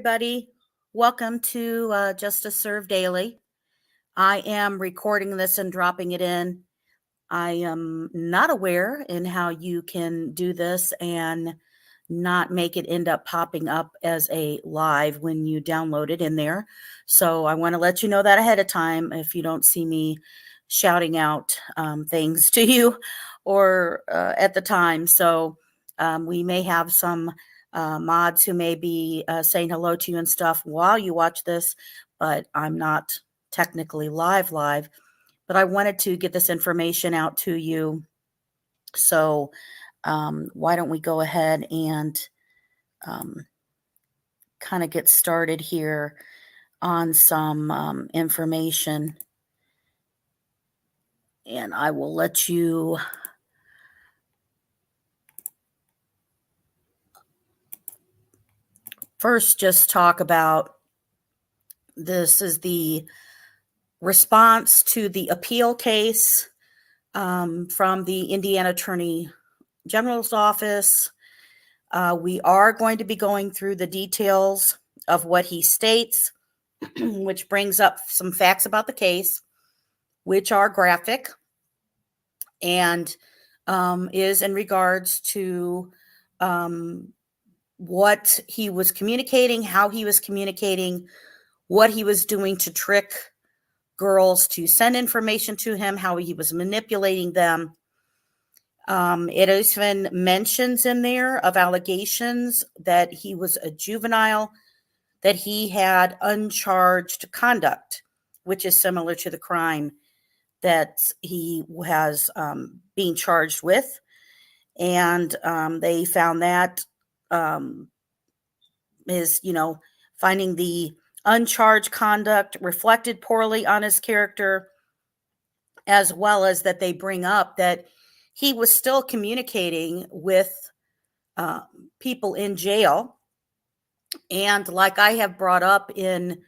everybody. Welcome to Justice Served Daily. I am recording this and dropping it in. I am not aware in how you can do this and not make it end up popping up as a live when you download it in there. So I want to let you know that ahead of time if you don't see me shouting out things to you or at the time. So we may have some mods who may be saying hello to you and stuff while you watch this, but I'm not technically live. But I wanted to get this information out to you. So why don't we go ahead and kind of get started here on some information. And I will let you first just talk about, this is the response to the appeal case from the Indiana Attorney General's office. We are going to be going through the details of what he states, which brings up some facts about the case, which are graphic and is in regards to what he was communicating, how he was communicating, what he was doing to trick girls to send information to him, how he was manipulating them. It even mentions in there of allegations that he was a juvenile, that he had uncharged conduct, which is similar to the crime that he has being charged with. And they found that is, finding the uncharged conduct reflected poorly on his character, as well as that they bring up that he was still communicating with people in jail. And like I have brought up in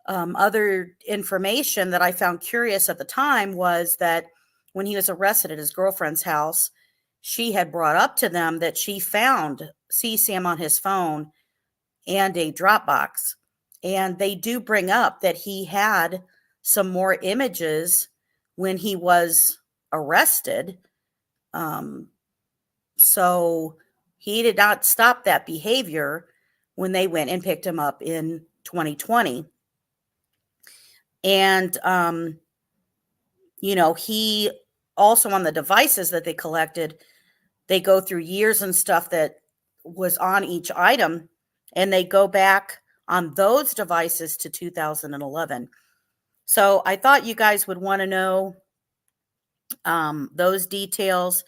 other information that I found curious at the time, was that when he was arrested at his girlfriend's house, she had brought up to them that she found CSAM on his phone and a Dropbox. And they do bring up that he had some more images when he was arrested. So he did not stop that behavior when they went and picked him up in 2020. And, he also, on the devices that they collected, they go through years and stuff that was on each item, and they go back on those devices to 2011. So I thought you guys would want to know those details,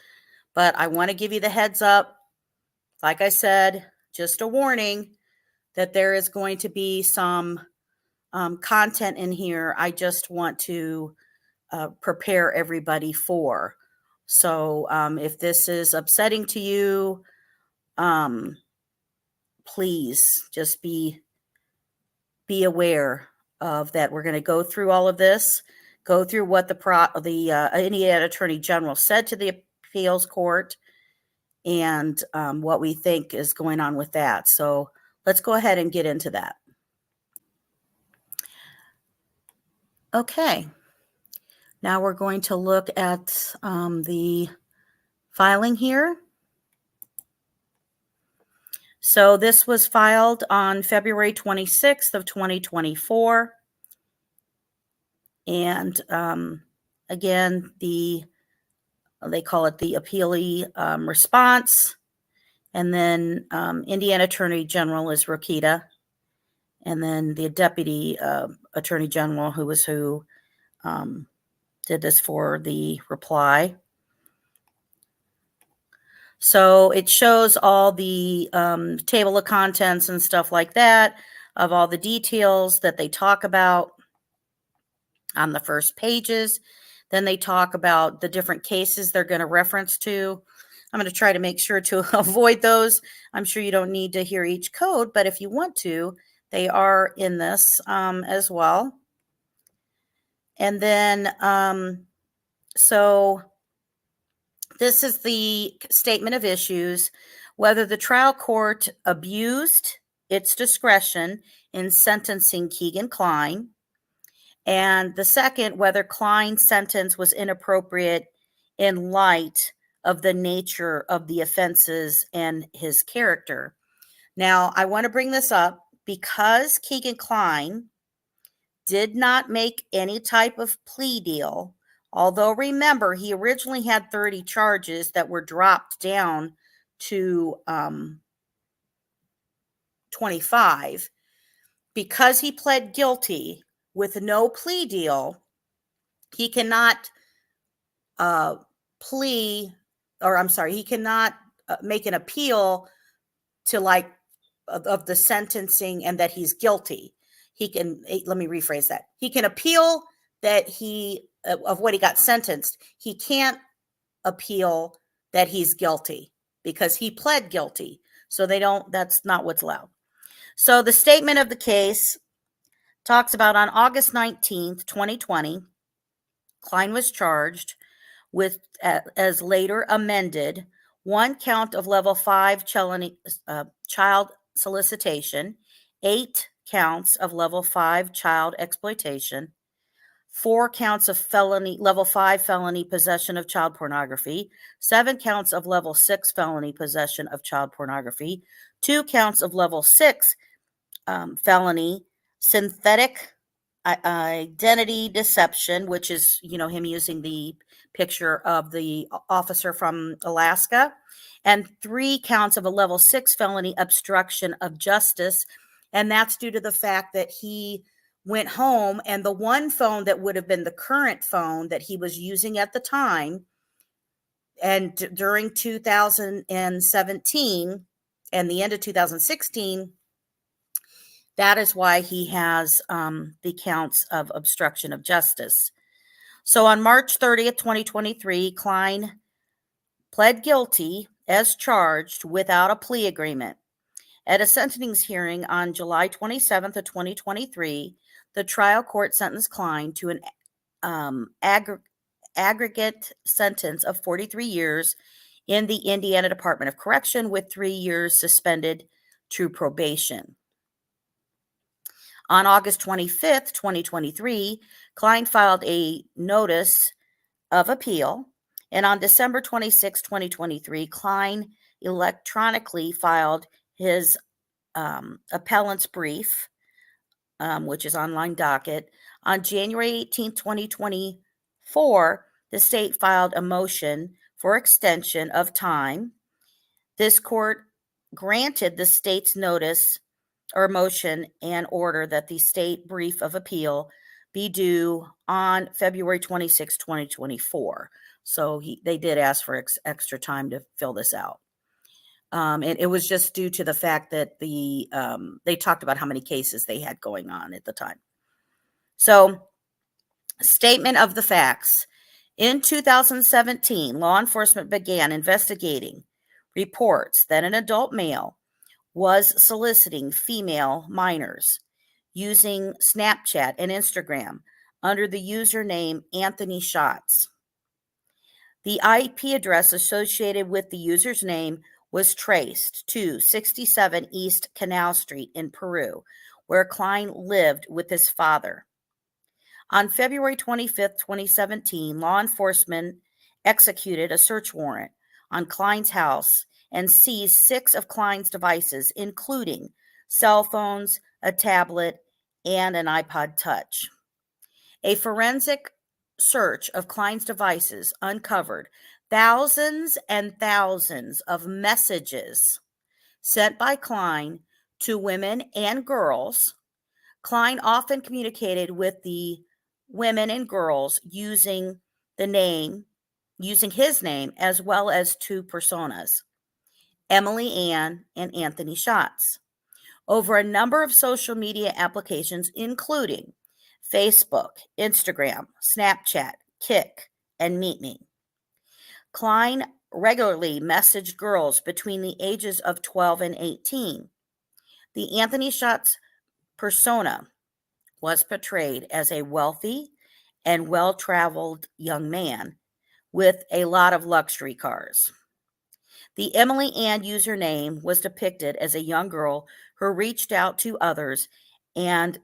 but I want to give you the heads up. Like I said, just a warning that there is going to be some content in here I just want to prepare everybody for. So if this is upsetting to you, please just be aware of that. We're going to go through all of this, go through what the Indiana Attorney General said to the appeals court, and what we think is going on with that. So let's go ahead and get into that. Okay. Now we're going to look at the filing here. So this was filed on February 26th of 2024. And again, they call it the appealee response. And then Indiana Attorney General is Rokita. And then the Deputy Attorney General, who did this for the reply. So it shows all the table of contents and stuff like that, of all the details that they talk about on the first pages. Then they talk about the different cases they're going to reference to. I'm going to try to make sure to avoid those. I'm sure you don't need to hear each code, but if you want to, they are in this as well. And then, so this is the statement of issues: whether the trial court abused its discretion in sentencing KEGAN KLINE. And the second, whether KLINE's sentence was inappropriate in light of the nature of the offenses and his character. Now, I want to bring this up because KEGAN KLINE did not make any type of plea deal, although remember, he originally had 30 charges that were dropped down to 25. Because he pled guilty with no plea deal, he cannot he cannot make an appeal to of the sentencing and that he's guilty. Let me rephrase that. He can appeal that of what he got sentenced. He can't appeal that he's guilty because he pled guilty. So that's not what's allowed. So the statement of the case talks about on August 19th, 2020, KLINE was charged with, as later amended, 1 count of level 5 child solicitation, 8 counts of level 5 child exploitation, 4 counts of level 5 felony possession of child pornography, 7 counts of level 6 felony possession of child pornography, 2 counts of level 6 felony synthetic identity deception, which is, him using the picture of the officer from Alaska, and 3 counts of a level 6 felony obstruction of justice. And that's due to the fact that he went home and the one phone that would have been the current phone that he was using at the time, and during 2017 and the end of 2016, that is why he has the counts of obstruction of justice. So on March 30th, 2023, KLINE pled guilty as charged without a plea agreement. At a sentencing hearing on July 27th of 2023, the trial court sentenced KLINE to an aggregate sentence of 43 years in the Indiana Department of Correction with 3 years suspended to probation. On August 25th, 2023, KLINE filed a notice of appeal, and on December 26, 2023, KLINE electronically filed his appellant's brief, which is online docket. On January 18, 2024, the state filed a motion for extension of time. This court granted the state's notice or motion and order that the state brief of appeal be due on February 26, 2024. So they did ask for extra time to fill this out. And it was just due to the fact that they talked about how many cases they had going on at the time. So, statement of the facts. In 2017, law enforcement began investigating reports that an adult male was soliciting female minors using Snapchat and Instagram under the username Anthony Shots. The IP address associated with the user's name was traced to 67 East Canal Street in Peru, where KLINE lived with his father. On February 25th, 2017, law enforcement executed a search warrant on KLINE's house and seized 6 of KLINE's devices, including cell phones, a tablet, and an iPod Touch. A forensic search of KLINE's devices uncovered thousands and thousands of messages sent by KLINE to women and girls. KLINE often communicated with the women and girls using his name, as well as 2 personas, Emily Ann and Anthony Shots, over a number of social media applications, including Facebook, Instagram, Snapchat, Kik, and MeetMe. KLINE regularly messaged girls between the ages of 12 and 18. The Anthony Shots persona was portrayed as a wealthy and well-traveled young man with a lot of luxury cars. The Emily Ann username was depicted as a young girl who reached out to others and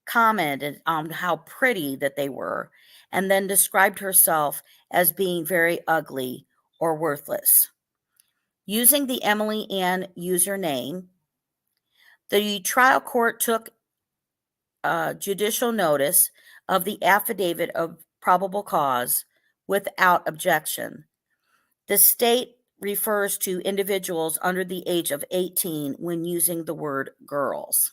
commented on how pretty that they were, and then described herself as being very ugly or worthless. Using the Emily Ann username, the trial court took judicial notice of the affidavit of probable cause without objection. The state refers to individuals under the age of 18 when using the word girls.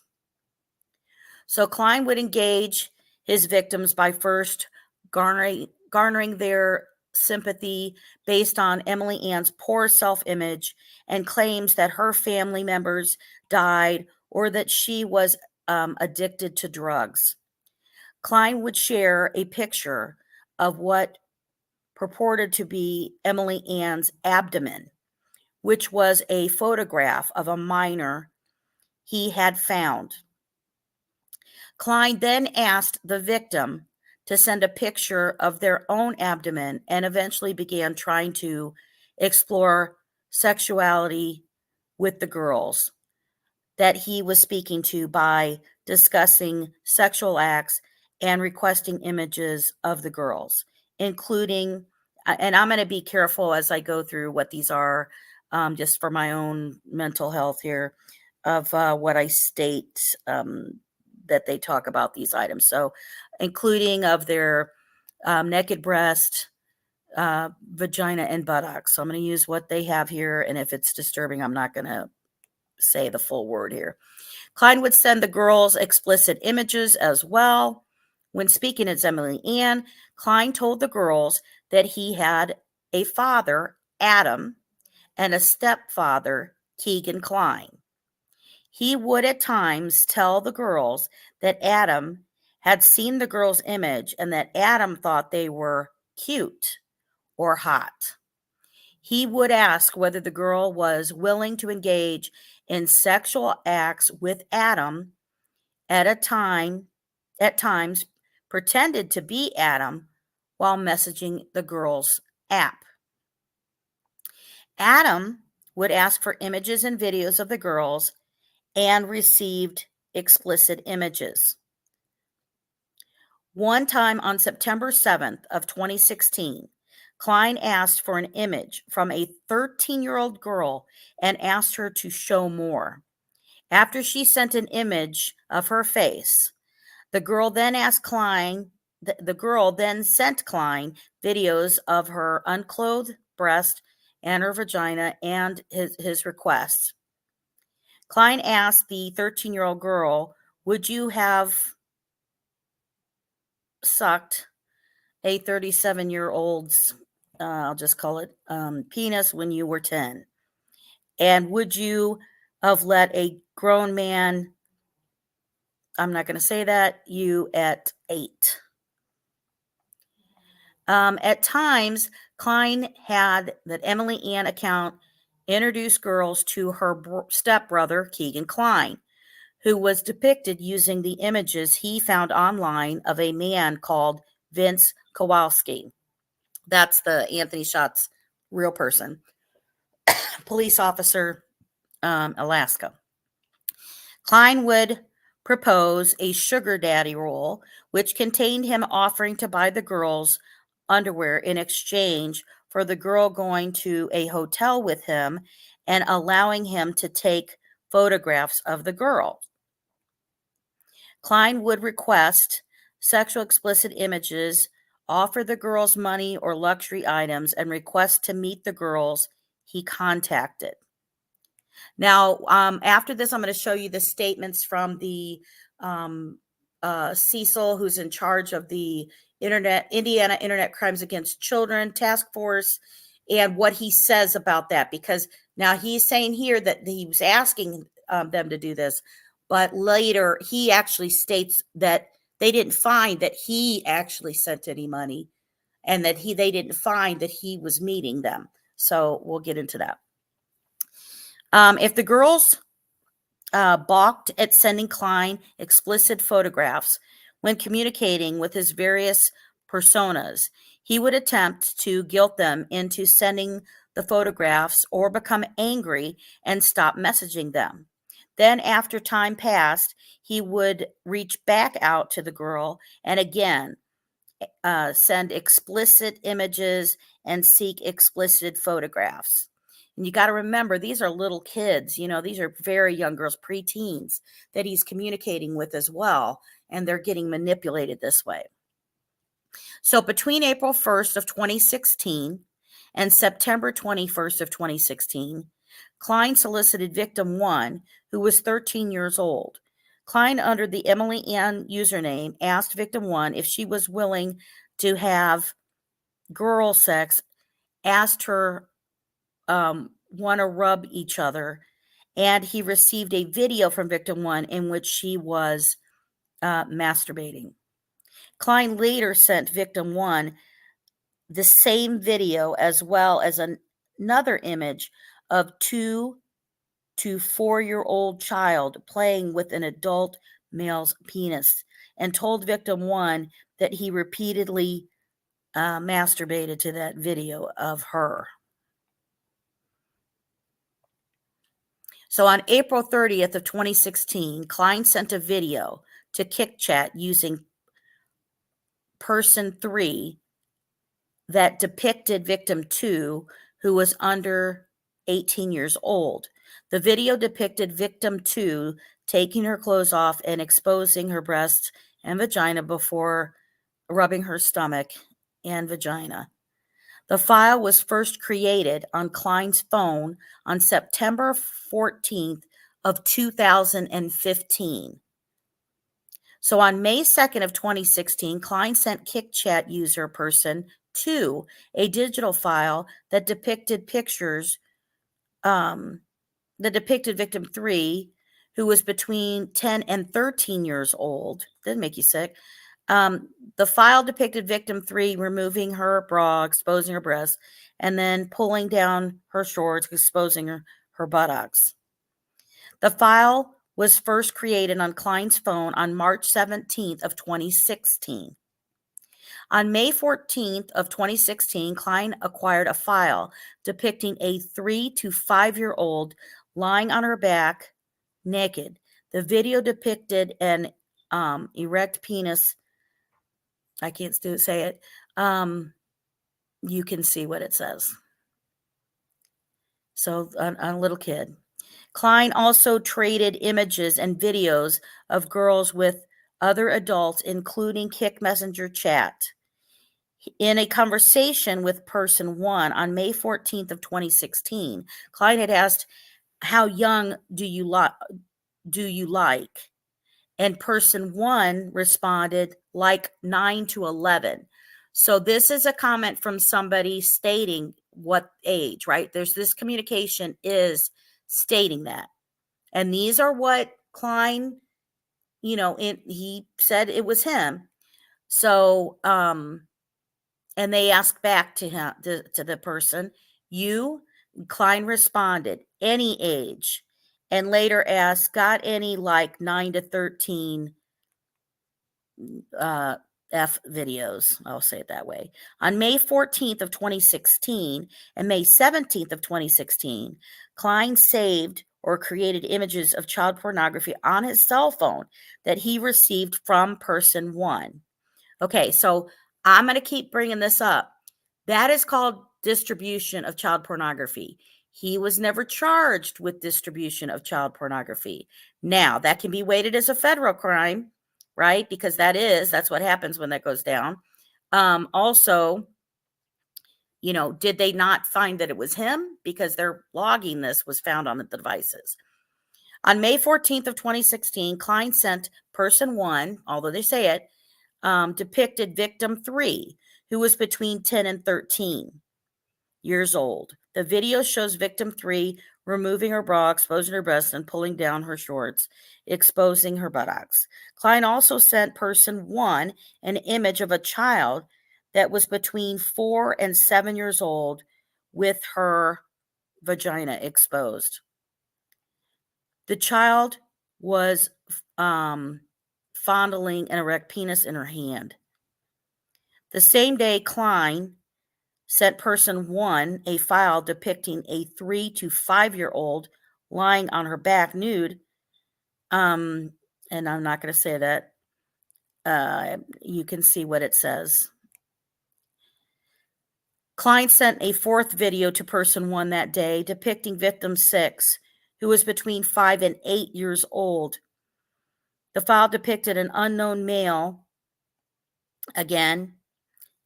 So KLINE would engage his victims by first garnering their sympathy based on Emily Ann's poor self-image and claims that her family members died or that she was addicted to drugs. KLINE would share a picture of what purported to be Emily Ann's abdomen, which was a photograph of a minor he had found. KLINE then asked the victim to send a picture of their own abdomen and eventually began trying to explore sexuality with the girls that he was speaking to by discussing sexual acts and requesting images of the girls, including, and I'm going to be careful as I go through what these are, just for my own mental health here, of what I state that they talk about these items. So including of their naked breast, vagina, and buttocks. So I'm going to use what they have here, and if it's disturbing, I'm not going to say the full word here. KLINE would send the girls explicit images as well. When speaking as Emily Ann, KLINE told the girls that he had a father, Adam, and a stepfather, KEGAN KLINE. He would at times tell the girls that Adam had seen the girl's image and that Adam thought they were cute or hot. He would ask whether the girl was willing to engage in sexual acts with Adam at times pretended to be Adam while messaging the girl's app. Adam would ask for images and videos of the girls and received explicit images. One time on September 7th of 2016, KLINE asked for an image from a 13-year-old girl and asked her to show more. After she sent an image of her face, the girl then sent KLINE videos of her unclothed breast and her vagina and his requests. KLINE asked the 13-year-old girl, "Would you have sucked a 37-year-old's, I'll just call it, penis when you were 10? And would you have let a grown man, I'm not going to say that, you at 8? At times, KLINE had that Emily Ann account introduce girls to her stepbrother, KEGAN KLINE, who was depicted using the images he found online of a man called Vince Kowalski. That's the Anthony Shots real person, police officer, Alaska. KLINE would propose a sugar daddy role, which contained him offering to buy the girls underwear in exchange for the girl going to a hotel with him and allowing him to take photographs of the girl. KLINE would request sexual explicit images, offer the girls money or luxury items, and request to meet the girls he contacted. Now, after this, I'm going to show you the statements from the CECIL, who's in charge of the Indiana Internet Crimes Against Children Task Force, and what he says about that, because now he's saying here that he was asking them to do this, but later he actually states that they didn't find that he actually sent any money and that they didn't find that he was meeting them. So we'll get into that. If the girls balked at sending KLINE explicit photographs when communicating with his various personas, he would attempt to guilt them into sending the photographs or become angry and stop messaging them. Then after time passed, he would reach back out to the girl and again send explicit images and seek explicit photographs. And you got to remember, these are little kids, these are very young girls, preteens that he's communicating with as well, and they're getting manipulated this way. So between April 1st of 2016 and September 21st of 2016, KLINE solicited victim 1, who was 13 years old. KLINE, under the Emily Ann username, asked victim 1 if she was willing to have girl sex, asked her want to rub each other, and he received a video from victim 1 in which she was masturbating. KLINE later sent victim 1 the same video as well as another image of 2 to 4-year-old child playing with an adult male's penis, and told victim 1 that he repeatedly masturbated to that video of her. So on April 30th of 2016, KLINE sent a video to KickChat using person 3 that depicted victim 2, who was under 18 years old. The video depicted victim 2 taking her clothes off and exposing her breasts and vagina before rubbing her stomach and vagina. The file was first created on KLINE's phone on September 14th of 2015. So on May 2nd of 2016, KLINE sent KickChat user person 2 a digital file that depicted pictures that depicted victim 3, who was between 10 and 13 years old. Didn't make you sick. The file depicted victim 3 removing her bra, exposing her breasts, and then pulling down her shorts, exposing her buttocks. The file was first created on KLINE's phone on March 17th of 2016. On May 14th of 2016, KLINE acquired a file depicting a 3 to 5-year-old lying on her back naked. The video depicted an erect penis. I can't say it. You can see what it says. So a little kid. KLINE also traded images and videos of girls with other adults, including Kick Messenger chat. In a conversation with person 1 on May 14th of 2016, KLINE had asked, "How young do you like?" And person 1 responded, "Like 9 to 11. So this is a comment from somebody stating what age, right? There's this communication is stating that. And these are what KLINE, he said it was him. So, and they asked back to him, to the person, KLINE responded, any age, and later asked, got any like 9 to 13 F videos? I'll say it that way. On May 14th of 2016 and May 17th of 2016, KLINE saved or created images of child pornography on his cell phone that he received from person 1. Okay, so I'm going to keep bringing this up. That is called distribution of child pornography. He was never charged with distribution of child pornography. Now, that can be weighted as a federal crime, right? Because that's what happens when that goes down. Also, did they not find that it was him? Because their logging this was found on the devices. On May 14th of 2016, KLINE sent person 1, although they say it, depicted victim 3, who was between 10 and 13 years old. The video shows victim 3 removing her bra, exposing her breasts, and pulling down her shorts, exposing her buttocks. KLINE also sent person 1 an image of a child that was between 4 and 7 years old with her vagina exposed. The child was fondling an erect penis in her hand. The same day, KLINE sent person 1 a file depicting a 3 to 5-year-old lying on her back nude And I'm not going to say that. You can see what it says. KLINE sent a fourth video to person 1 that day depicting victim 6, who was between 5 and 8 years old. The file depicted an unknown male, again,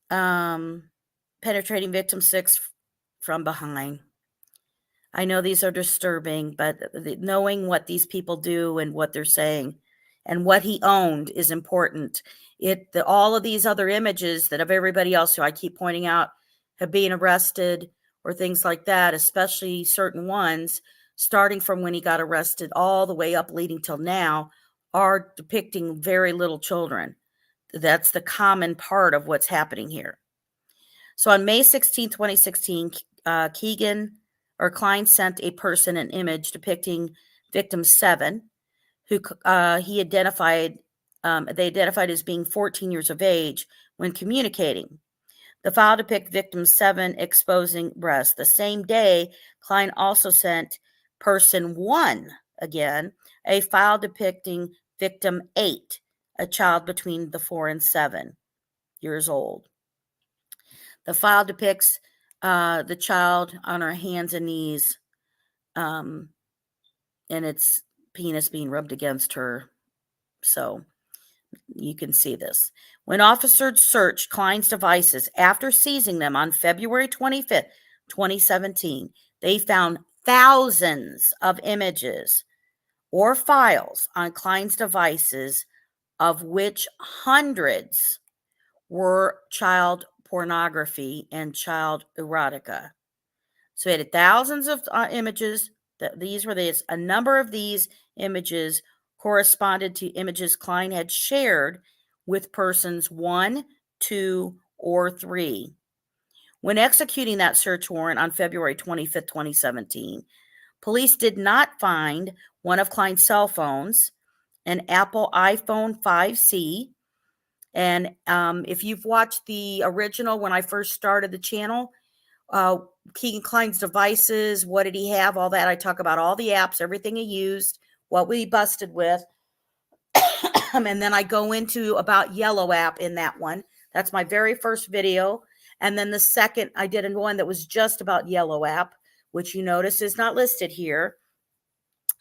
penetrating victim 6 from behind. I know these are disturbing, but knowing what these people do and what they're saying and what he owned is important. All of these other images that of everybody else who I keep pointing out have been arrested or things like that, especially certain ones, starting from when he got arrested all the way up leading till now, are depicting very little children. That's the common part of what's happening here. So on May 16, 2016, KLINE sent a person an image depicting victim 7, who they identified as being 14 years of age when communicating. The file depicts victim 7 exposing breasts. The same day, KLINE also sent person 1, again, a file depicting victim 8, a child between the 4 and 7 years old. The file depicts the child on her hands and knees, and its penis being rubbed against her. So you can see this. When officers searched KLINE's devices after seizing them on February 25th, 2017, they found thousands of images or files on KLINE's devices, of which hundreds were child pornography and child erotica. So it had thousands of images. A number of these images corresponded to images KLINE had shared with persons 1, 2, or 3. When executing that search warrant on February 25th, 2017, police did not find one of KLINE's cell phones, an Apple iPhone 5C. And if you've watched the original when I first started the channel, Kegan Kline's devices, what did he have, all that. I talk about all the apps, everything he used, what we busted with. And then I go into about Yellow app in that one. That's my very first video. And then the second, I did one that was just about Yellow app, which you notice is not listed here.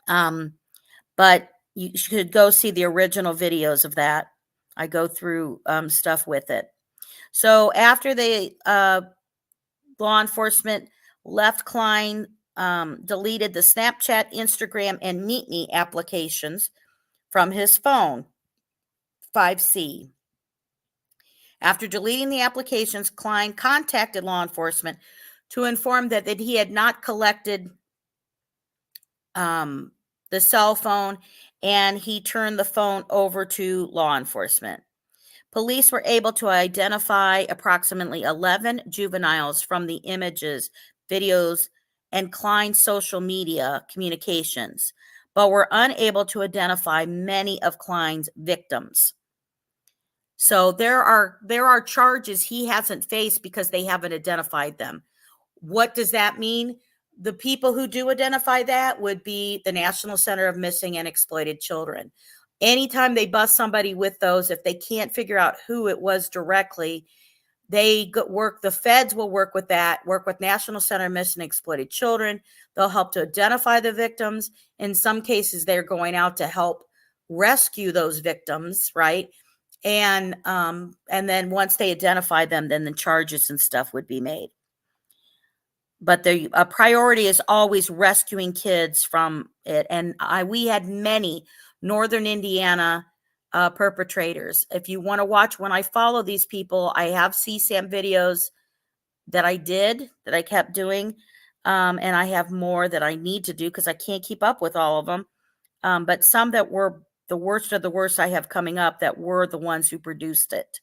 But you should go see the original videos of that. I go through stuff with it. So after they law enforcement left KLINE, deleted the Snapchat, Instagram, and Meet Me applications from his phone, 5C. After deleting the applications, KLINE contacted law enforcement to inform that he had not collected the cell phone, and he turned the phone over to law enforcement. Police were able to identify approximately 11 juveniles from the images, videos, and KLINE's social media communications, but were unable to identify many of KLINE's victims. So there are charges he hasn't faced because they haven't identified them. What does that mean? The people who do identify that would be the National Center of Missing and Exploited Children. Anytime they bust somebody with those, if they can't figure out who it was directly, the feds will work with that, work with National Center of Missing and Exploited Children. They'll help to identify the victims. In some cases, they're going out to help rescue those victims, right? And then once they identify them, then the charges and stuff would be made. But the priority is always rescuing kids from it. And we had many Northern Indiana perpetrators. If you want to watch when I follow these people, I have CSAM videos that I kept doing. And I have more that I need to do because I can't keep up with all of them. But some that were the worst of the worst I have coming up that were the ones who produced it.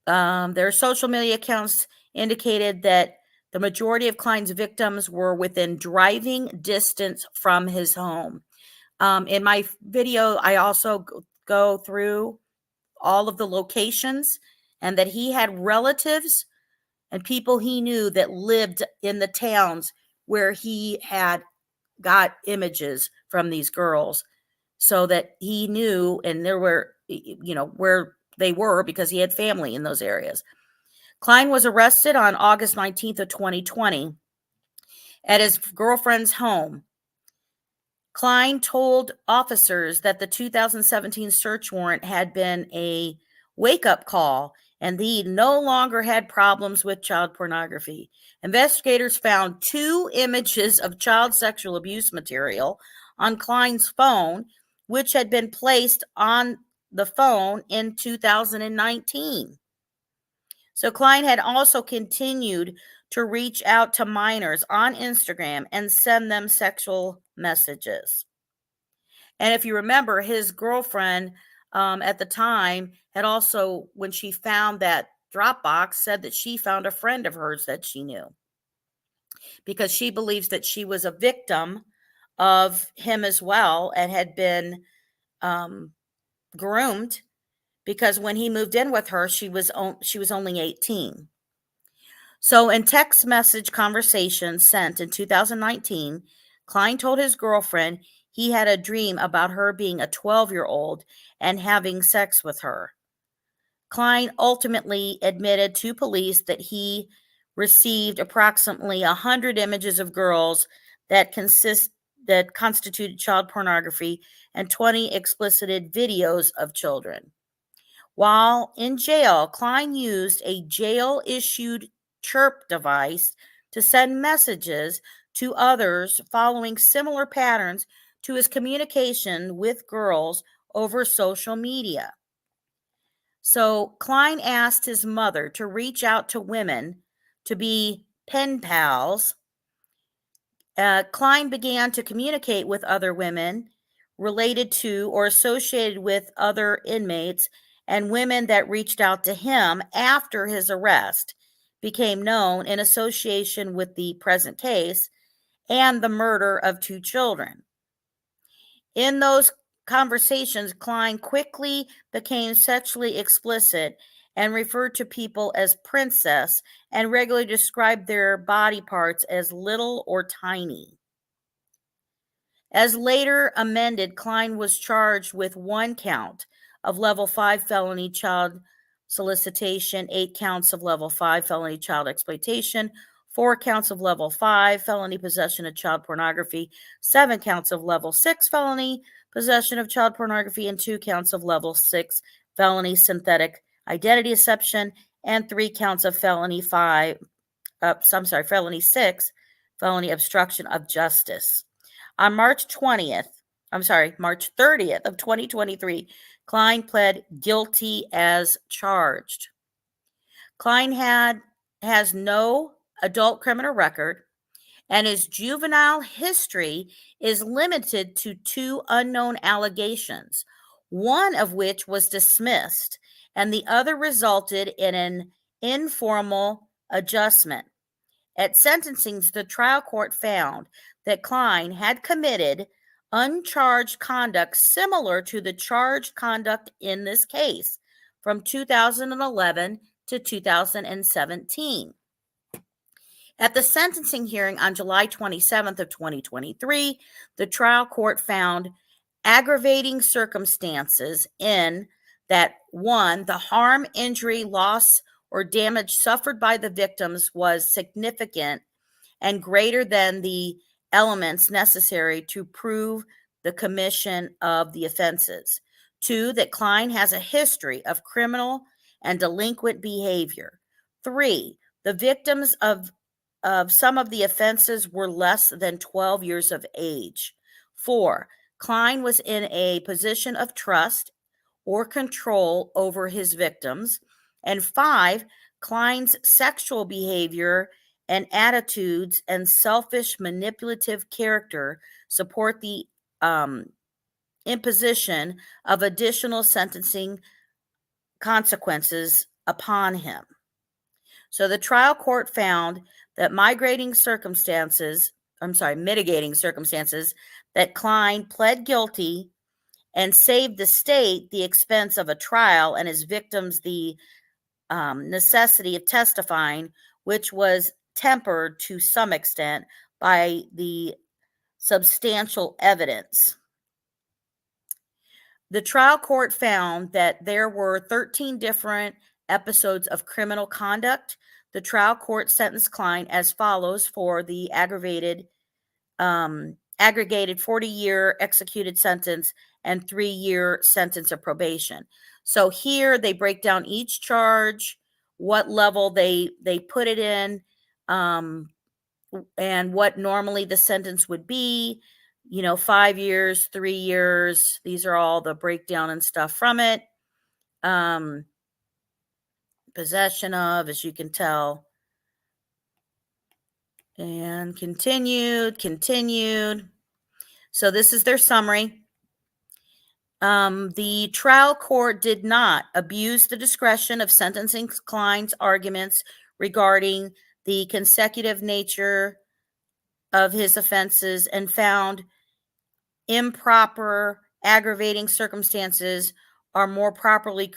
Their social media accounts indicated that the majority of KLINE's victims were within driving distance from his home. In my video, I also go through all of the locations and that he had relatives and people he knew that lived in the towns where he had got images from these girls. so that he knew, and there were, where they were, because he had family in those areas. KLINE was arrested on August 19th of 2020 at his girlfriend's home. KLINE told officers that the 2017 search warrant had been a wake-up call and he no longer had problems with child pornography. Investigators found 2 images of child sexual abuse material on KLINE's phone, which had been placed on the phone in 2019. So KLINE had also continued to reach out to minors on Instagram and send them sexual messages. And if you remember, his girlfriend at the time had also, when she found that Dropbox, said that she found a friend of hers that she knew, because she believes that she was a victim of him as well and had been groomed, because when he moved in with her, she was only 18. So in text message conversations sent in 2019, KLINE told his girlfriend he had a dream about her being a 12-year-old and having sex with her. KLINE ultimately admitted to police that he received approximately 100 images of girls that constituted child pornography and 20 explicited videos of children. While in jail, KLINE used a jail-issued chirp device to send messages to others following similar patterns to his communication with girls over social media. So KLINE asked his mother to reach out to women to be pen pals. KLINE began to communicate with other women related to or associated with other inmates, and women that reached out to him after his arrest became known in association with the present case and the murder of 2 children. In those conversations, KLINE quickly became sexually explicit and referred to people as princess and regularly described their body parts as little or tiny. As later amended, KLINE was charged with 1 count of level 5 felony child solicitation, 8 counts of level 5 felony child exploitation, 4 counts of level 5 felony possession of child pornography, 7 counts of level 6 felony possession of child pornography, and 2 counts of level 6 felony synthetic identity deception, and 3 counts of felony 6 felony obstruction of justice. On March 30th of 2023, KLINE pled guilty as charged. KLINE has no adult criminal record, and his juvenile history is limited to 2 unknown allegations, one of which was dismissed, and the other resulted in an informal adjustment. At sentencing, the trial court found that KLINE had committed uncharged conduct similar to the charged conduct in this case from 2011 to 2017. At the sentencing hearing on July 27th of 2023, the trial court found aggravating circumstances in that 1, the harm, injury, loss, or damage suffered by the victims was significant and greater than the elements necessary to prove the commission of the offenses. 2, that KLINE has a history of criminal and delinquent behavior. 3, the victims of some of the offenses were less than 12 years of age. 4, KLINE was in a position of trust or control over his victims. And 5, KLINE's sexual behavior and attitudes and selfish, manipulative character support the imposition of additional sentencing consequences upon him. So the trial court found that mitigating circumstances that KLINE pled guilty and saved the state the expense of a trial and his victims the necessity of testifying, which was tempered to some extent by the substantial evidence. The trial court found that there were 13 different episodes of criminal conduct. The trial court sentenced Kline as follows for the aggregated 40-year executed sentence and 3-year sentence of probation. So here they break down each charge, what level they put it in, and what normally the sentence would be. 5 years, 3 years. These are all the breakdown and stuff from it. Possession of, as you can tell. And continued. So this is their summary. The trial court did not abuse the discretion of sentencing Kline's arguments regarding the consecutive nature of his offenses and found improper aggravating circumstances are more properly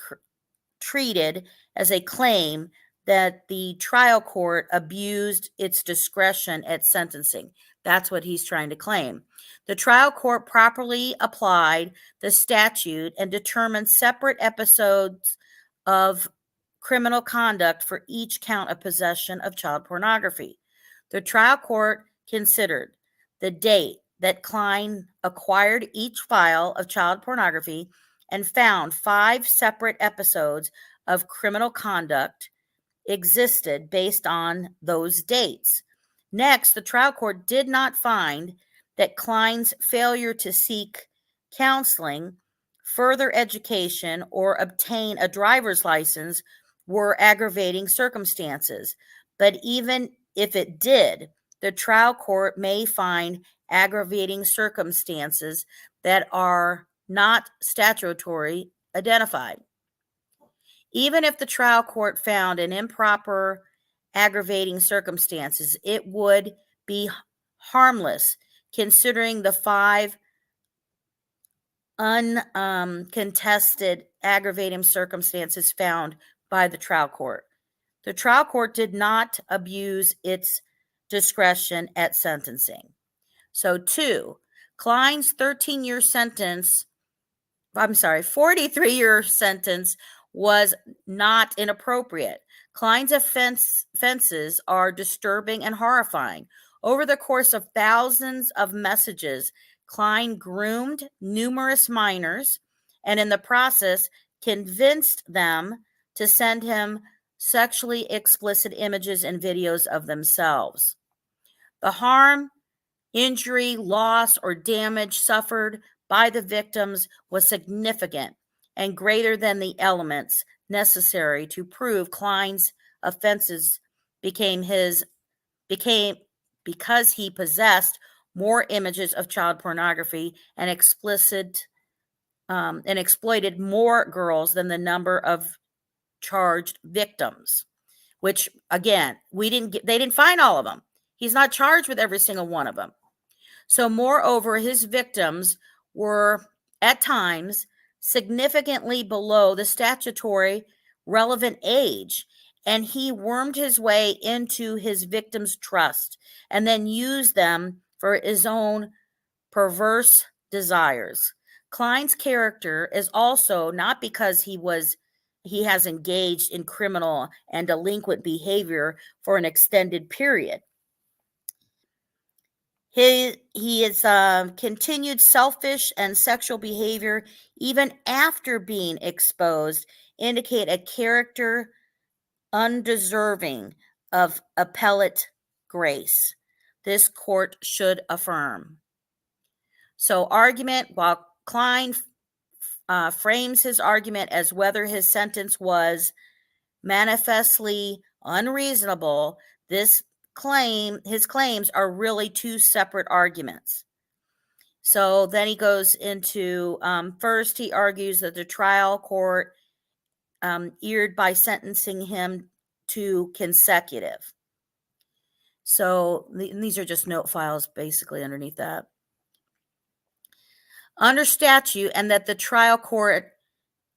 treated as a claim that the trial court abused its discretion at sentencing. That's what he's trying to claim. The trial court properly applied the statute and determined separate episodes of criminal conduct for each count of possession of child pornography. The trial court considered the date that Kline acquired each file of child pornography and found 5 separate episodes of criminal conduct existed based on those dates. Next, the trial court did not find that Kline's failure to seek counseling, further education, or obtain a driver's license were aggravating circumstances. But even if it did, the trial court may find aggravating circumstances that are not statutory identified. Even if the trial court found an improper aggravating circumstances, it would be harmless considering the 5 uncontested aggravating circumstances found by the trial court. The trial court did not abuse its discretion at sentencing. So 2, Kline's 43-year sentence was not inappropriate. Kline's offenses are disturbing and horrifying. Over the course of thousands of messages, Kline groomed numerous minors and in the process convinced them to send him sexually explicit images and videos of themselves. The harm, injury, loss, or damage suffered by the victims was significant and greater than the elements necessary to prove Kline's offenses because he possessed more images of child pornography and exploited more girls than the number of charged victims, which again, they didn't find all of them. He's not charged with every single one of them. So moreover, his victims were at times significantly below the statutory relevant age, and he wormed his way into his victims' trust and then used them for his own perverse desires. Kline's character is also not because he has engaged in criminal and delinquent behavior for an extended period. He has continued selfish and sexual behavior even after being exposed indicate a character undeserving of appellate grace. This court should affirm. So argument, while Kline frames his argument as whether his sentence was manifestly unreasonable, his claims are really 2 separate arguments. So then he goes into, first he argues that the trial court erred by sentencing him to consecutive. So these are just note files basically underneath that. Under statute, and that the trial court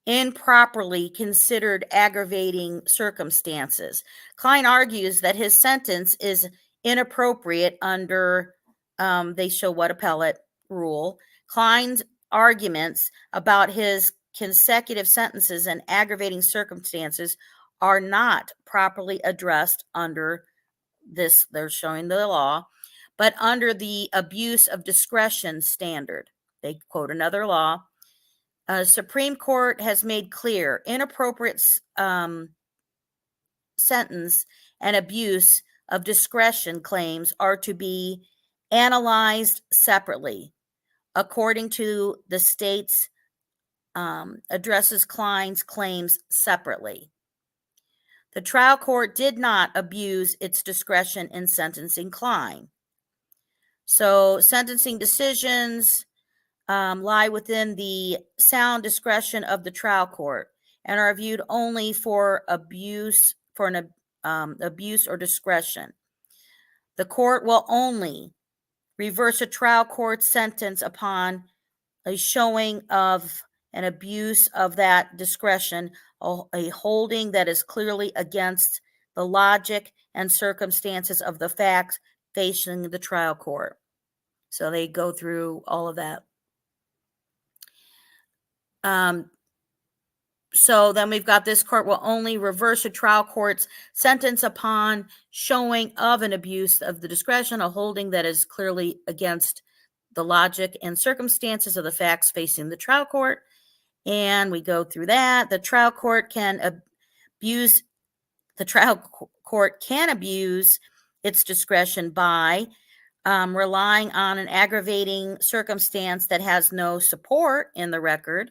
improperly considered aggravating circumstances. Kline argues that his sentence is inappropriate under, they show what appellate rule. Kline's arguments about his consecutive sentences and aggravating circumstances are not properly addressed under this, they're showing the law, but under the abuse of discretion standard. They quote another law. Supreme Court has made clear inappropriate sentence and abuse of discretion claims are to be analyzed separately according to the state's addresses KLINE's claims separately. The trial court did not abuse its discretion in sentencing KLINE. So sentencing decisions lie within the sound discretion of the trial court and are viewed only for abuse, for an abuse or discretion. The court will only reverse a trial court sentence upon a showing of an abuse of that discretion, a holding that is clearly against the logic and circumstances of the facts facing the trial court. So they go through all of that. So then we've got this court will only reverse a trial court's sentence upon showing of an abuse of the discretion, a holding that is clearly against the logic and circumstances of the facts facing the trial court. And we go through that. The trial court can abuse its discretion by relying on an aggravating circumstance that has no support in the record.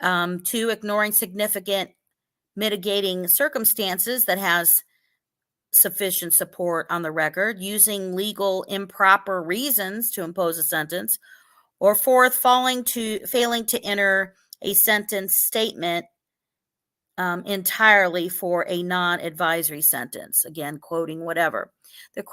2, ignoring significant mitigating circumstances that has sufficient support on the record, using legal improper reasons to impose a sentence, or 4th, failing to enter a sentence statement entirely for a non-advisory sentence. Again, quoting whatever. The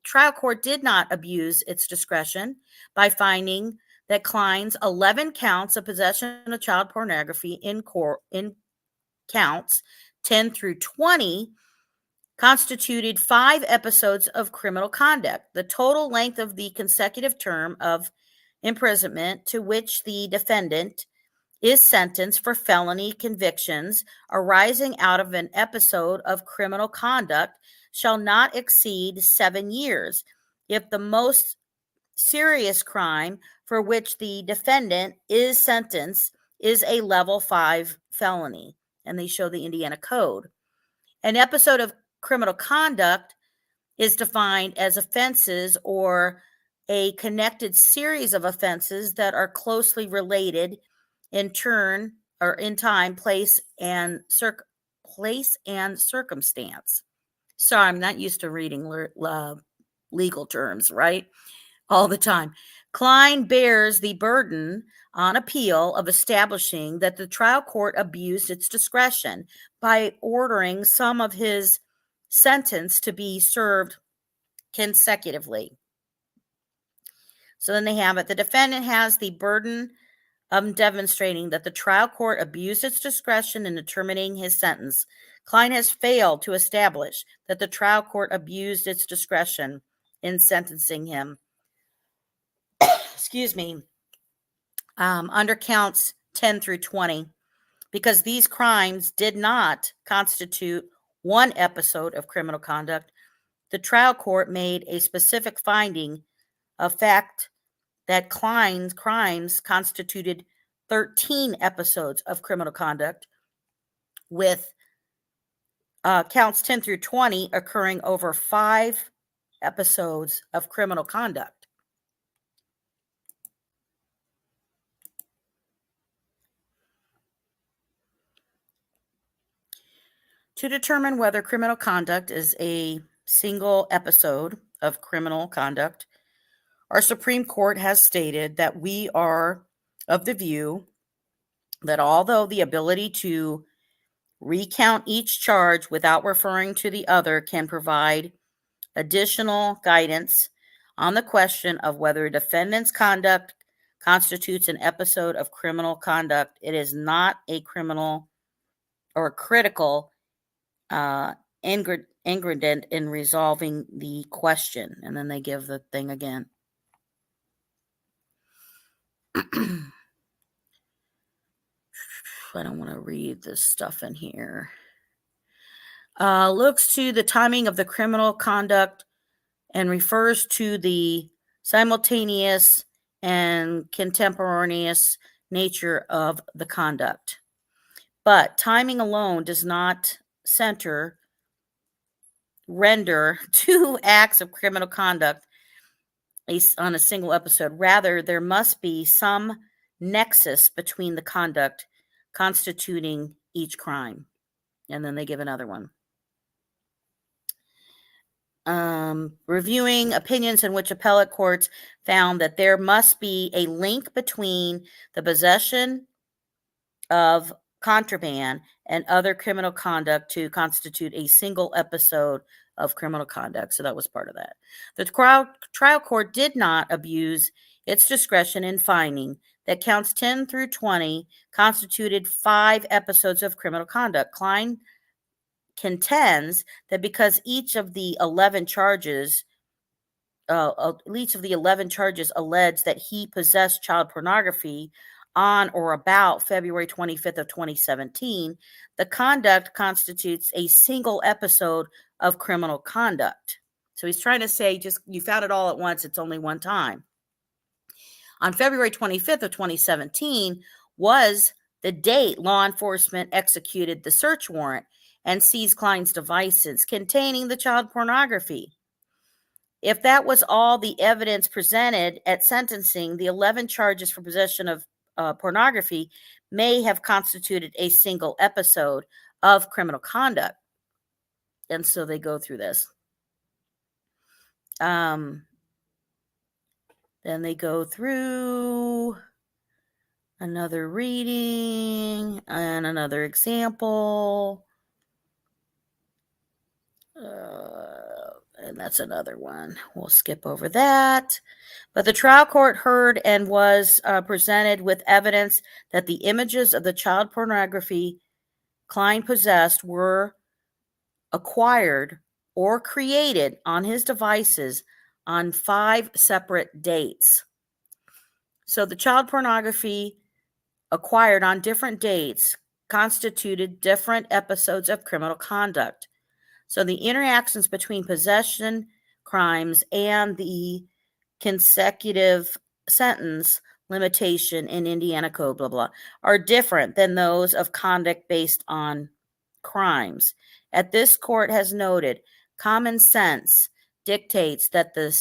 trial court did not abuse its discretion by finding that KLINE's 11 counts of possession of child pornography in counts 10 through 20 constituted 5 episodes of criminal conduct. The total length of the consecutive term of imprisonment to which the defendant is sentenced for felony convictions arising out of an episode of criminal conduct shall not exceed 7 years if the most serious crime for which the defendant is sentenced is a level 5 felony. And they show the Indiana Code. An episode of criminal conduct is defined as offenses or a connected series of offenses that are closely related in turn or in time, place, and circumstance. Sorry, I'm not used to reading legal terms, right? All the time. KLINE bears the burden on appeal of establishing that the trial court abused its discretion by ordering some of his sentence to be served consecutively. So then they have it. The defendant has the burden of demonstrating that the trial court abused its discretion in determining his sentence. KLINE has failed to establish that the trial court abused its discretion in sentencing him. Excuse me, under counts 10 through 20, because these crimes did not constitute one episode of criminal conduct. The trial court made a specific finding of fact that KLINE's crimes constituted 13 episodes of criminal conduct, with counts 10 through 20 occurring over 5 episodes of criminal conduct. To determine whether criminal conduct is a single episode of criminal conduct, our Supreme Court has stated that we are of the view that although the ability to recount each charge without referring to the other can provide additional guidance on the question of whether a defendant's conduct constitutes an episode of criminal conduct, it is not a criminal or critical ingredient in resolving the question. And then they give the thing again. I don't want to read this stuff in here. Looks to the timing of the criminal conduct and refers to the simultaneous and contemporaneous nature of the conduct. But timing alone does not render two acts of criminal conduct on a single episode. Rather, there must be some nexus between the conduct constituting each crime. And then they give another one. Reviewing opinions in which appellate courts found that there must be a link between the possession of contraband and other criminal conduct to constitute a single episode of criminal conduct. So that was part of that. The trial court did not abuse its discretion in finding that counts 10 through 20 constituted 5 episodes of criminal conduct. KLINE contends that because each of the 11 charges allege that he possessed child pornography on or about February 25th of 2017, the conduct constitutes a single episode of criminal conduct. So he's trying to say, just you found it all at once, it's only one time. On February 25th of 2017 was the date law enforcement executed the search warrant and seized KLINE's devices containing the child pornography. If that was all the evidence presented at sentencing, the 11 charges for possession of pornography may have constituted a single episode of criminal conduct. And so they go through this. Then they go through another reading and another example. And that's another one. We'll skip over that. But the trial court heard and was presented with evidence that the images of the child pornography KLINE possessed were acquired or created on his devices on 5 separate dates. So the child pornography acquired on different dates constituted different episodes of criminal conduct. So the interactions between possession crimes and the consecutive sentence limitation in Indiana Code, blah, blah, are different than those of conduct based on crimes. As this court has noted, common sense dictates that the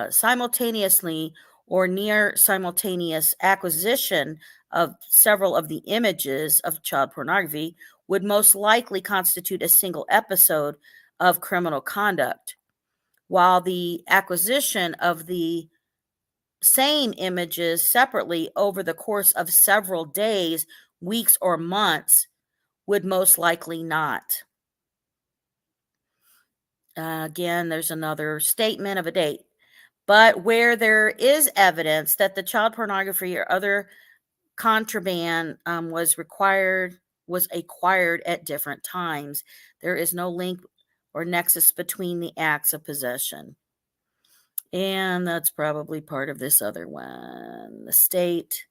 simultaneously or near simultaneous acquisition of several of the images of child pornography would most likely constitute a single episode of criminal conduct, while the acquisition of the same images separately over the course of several days, weeks, or months would most likely not. Again, there's another statement of a date. But where there is evidence that the child pornography or other contraband was acquired at different times, there is no link or nexus between the acts of possession. And that's probably part of this other one. The state.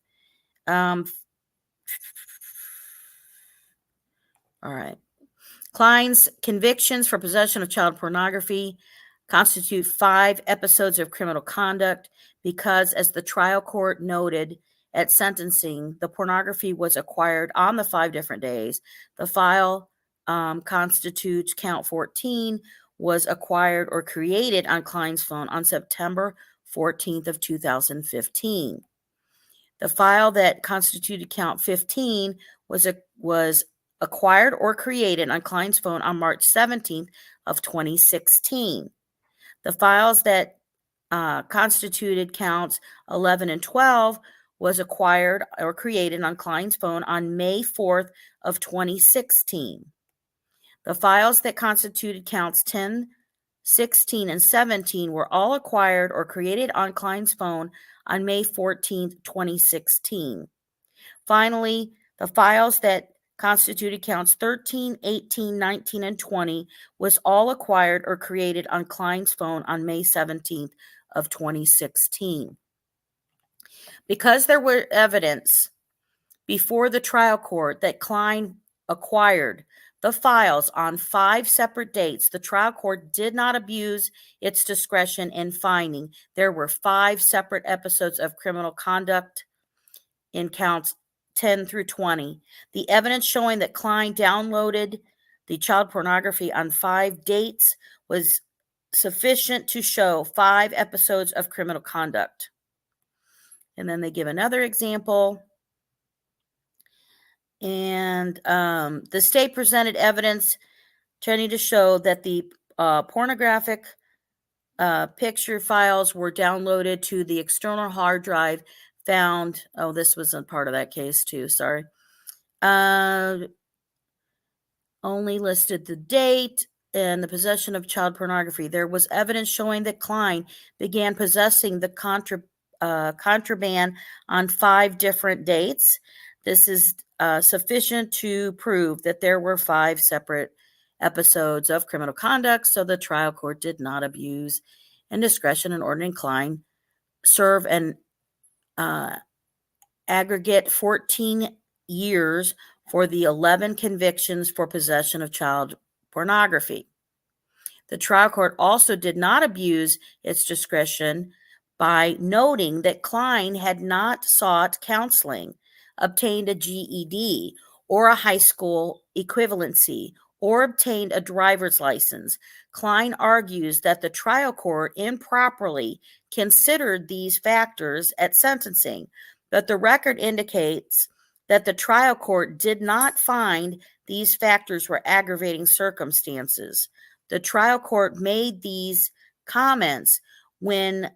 All right. KLINE's convictions for possession of child pornography constitute 5 episodes of criminal conduct because, as the trial court noted at sentencing, the pornography was acquired on the 5 different days. The file constitutes count 14 was acquired or created on KLINE's phone on September 14th of 2015. The file that constituted count 15 was acquired or created on KLINE's phone on March 17th of 2016. The files that constituted counts 11 and 12 was acquired or created on KLINE's phone on May 4th of 2016. The files that constituted counts 10, 16, and 17 were all acquired or created on KLINE's phone on May 14th, 2016. Finally, the files that constituted counts 13, 18, 19, and 20 was all acquired or created on KLINE's phone on May 17th of 2016. Because there were evidence before the trial court that KLINE acquired the files on 5 separate dates, the trial court did not abuse its discretion in finding there were 5 separate episodes of criminal conduct in counts 10 through 20. The evidence showing that KLINE downloaded the child pornography on 5 dates was sufficient to show 5 episodes of criminal conduct. And then they give another example. And the state presented evidence tending to show that the pornographic picture files were downloaded to the external hard drive found. Oh, this wasn't part of that case too. Sorry. Only listed the date and the possession of child pornography. There was evidence showing that KLINE began possessing the contraband on 5 different dates. This is sufficient to prove that there were 5 separate episodes of criminal conduct, so the trial court did not abuse in discretion in ordering KLINE serve an aggregate 14 years for the 11 convictions for possession of child pornography. The trial court also did not abuse its discretion by noting that KLINE had not sought counseling, obtained a GED or a high school equivalency, or obtained a driver's license. KLINE argues that the trial court improperly considered these factors at sentencing, but the record indicates that the trial court did not find these factors were aggravating circumstances. The trial court made these comments when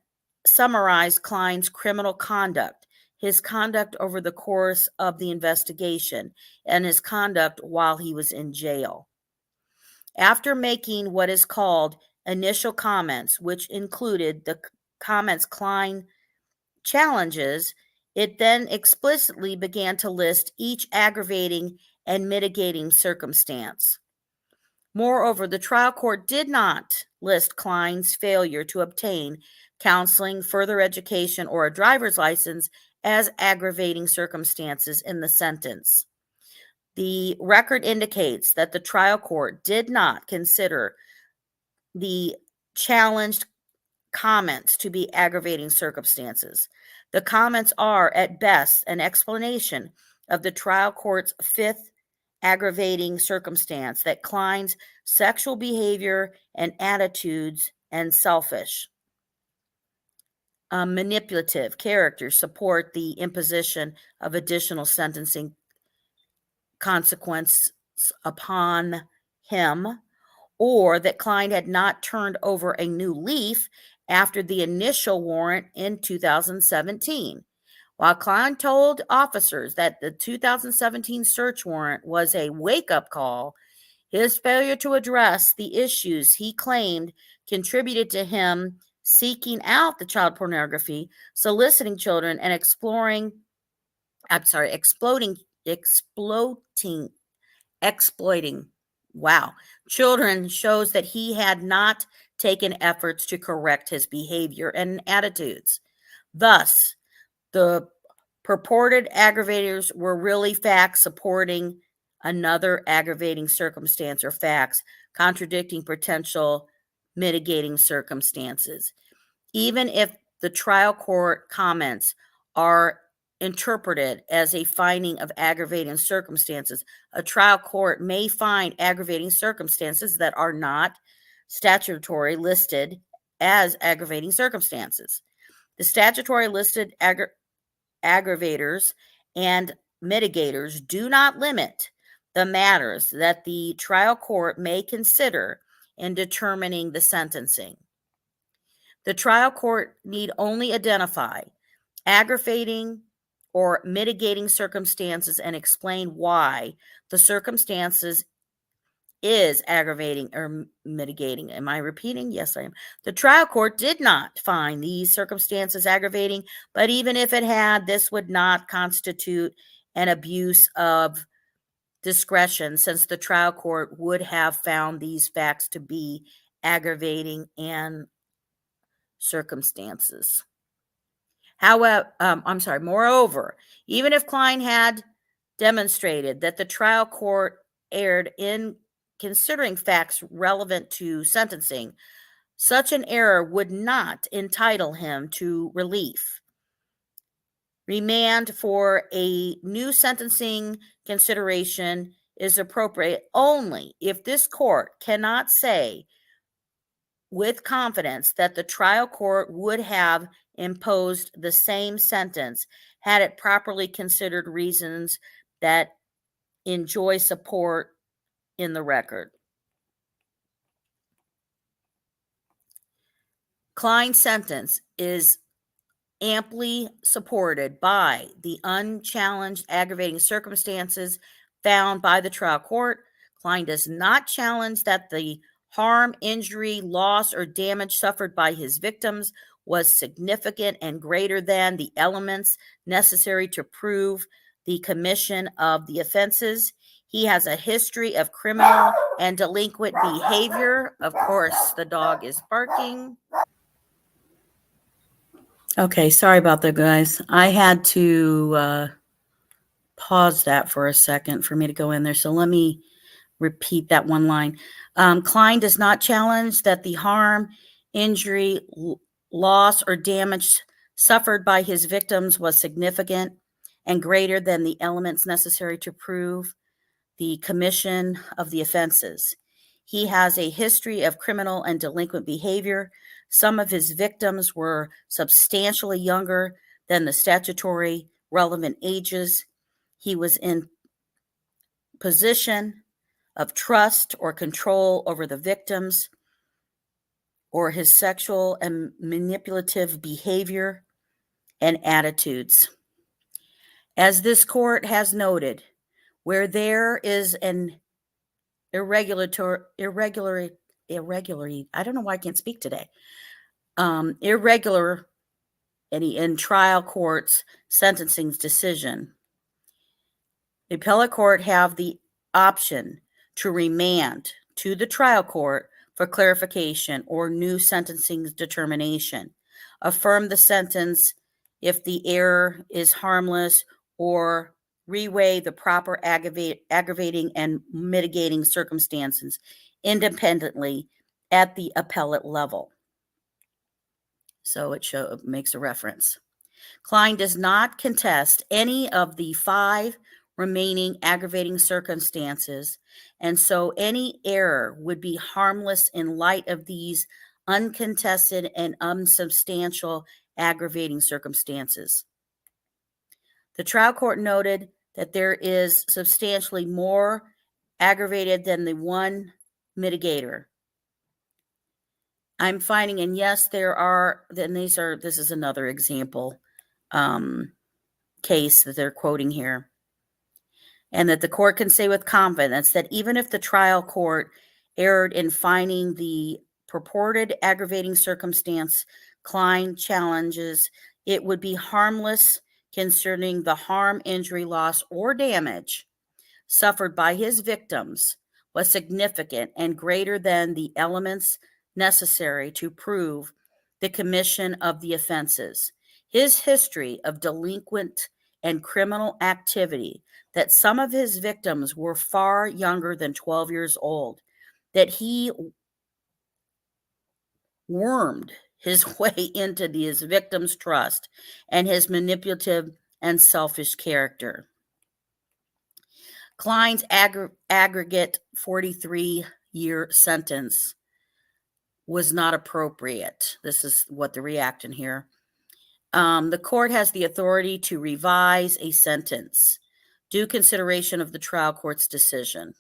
summarized KLINE's criminal conduct, his conduct over the course of the investigation, and his conduct while he was in jail. After making what is called initial comments, which included the comments KLINE challenges, it then explicitly began to list each aggravating and mitigating circumstance. Moreover, the trial court did not list KLINE's failure to obtain counseling, further education, or a driver's license as aggravating circumstances in the sentence. The record indicates that the trial court did not consider the challenged comments to be aggravating circumstances. The comments are, at best, an explanation of the trial court's 5th aggravating circumstance, that KLINE's sexual behavior and attitudes and selfish, manipulative character support the imposition of additional sentencing consequences upon him, or that KLINE had not turned over a new leaf after the initial warrant in 2017. While KLINE told officers that the 2017 search warrant was a wake-up call, his failure to address the issues he claimed contributed to him seeking out the child pornography, soliciting children, and exploiting children shows that he had not taken efforts to correct his behavior and attitudes. Thus, the purported aggravators were really facts supporting another aggravating circumstance, or facts contradicting potential mitigating circumstances. Even if the trial court comments are interpreted as a finding of aggravating circumstances, a trial court may find aggravating circumstances that are not statutory listed as aggravating circumstances. The statutory listed aggravators and mitigators do not limit the matters that the trial court may consider in determining the sentencing. The trial court need only identify aggravating or mitigating circumstances and explain why the circumstances is aggravating or mitigating. Am I repeating? Yes, I am. The trial court did not find these circumstances aggravating, but even if it had, this would not constitute an abuse of discretion, since the trial court would have found these facts to be aggravating and circumstances. Moreover, even if KLINE had demonstrated that the trial court erred in considering facts relevant to sentencing, such an error would not entitle him to relief. Remand for a new sentencing consideration is appropriate only if this court cannot say with confidence that the trial court would have imposed the same sentence had it properly considered reasons that enjoy support in the record. KLINE's sentence is amply supported by the unchallenged aggravating circumstances found by the trial court. KLINE does not challenge that the harm, injury, loss, or damage suffered by his victims was significant and greater than the elements necessary to prove the commission of the offenses. He has a history of criminal and delinquent behavior. Of course, the dog is barking. Okay, sorry about that, guys. I had to pause that for a second for me to go in there. So let me repeat that one line. KLINE does not challenge that the harm, injury, loss, or damage suffered by his victims was significant and greater than the elements necessary to prove the commission of the offenses. He has a history of criminal and delinquent behavior. Some of his victims were substantially younger than the statutory relevant ages. He was in position of trust or control over the victims, or his sexual and manipulative behavior and attitudes. As this court has noted, where there is an irregularity, I don't know why I can't speak today, irregular in trial court's sentencing decision, the appellate court have the option to remand to the trial court for clarification or new sentencing determination, affirm the sentence if the error is harmless, or reweigh the proper aggravating and mitigating circumstances independently at the appellate level. So it makes a reference. KLINE does not contest any of the 5 remaining aggravating circumstances, and so any error would be harmless in light of these uncontested and unsubstantial aggravating circumstances. The trial court noted that there is substantially more aggravated than the one mitigator. I'm finding, and yes, there are, then this is another example case that they're quoting here. And that the court can say with confidence that even if the trial court erred in finding the purported aggravating circumstance KLINE challenges, it would be harmless concerning the harm, injury, loss, or damage suffered by his victims was significant and greater than the elements necessary to prove the commission of the offenses. His history of delinquent and criminal activity, that some of his victims were far younger than 12 years old, that he wormed his way into his victims' trust, and his manipulative and selfish character. KLINE's aggregate 43-year sentence was not appropriate. This is what the reaction here. The court has the authority to revise a sentence, due consideration of the trial court's decision.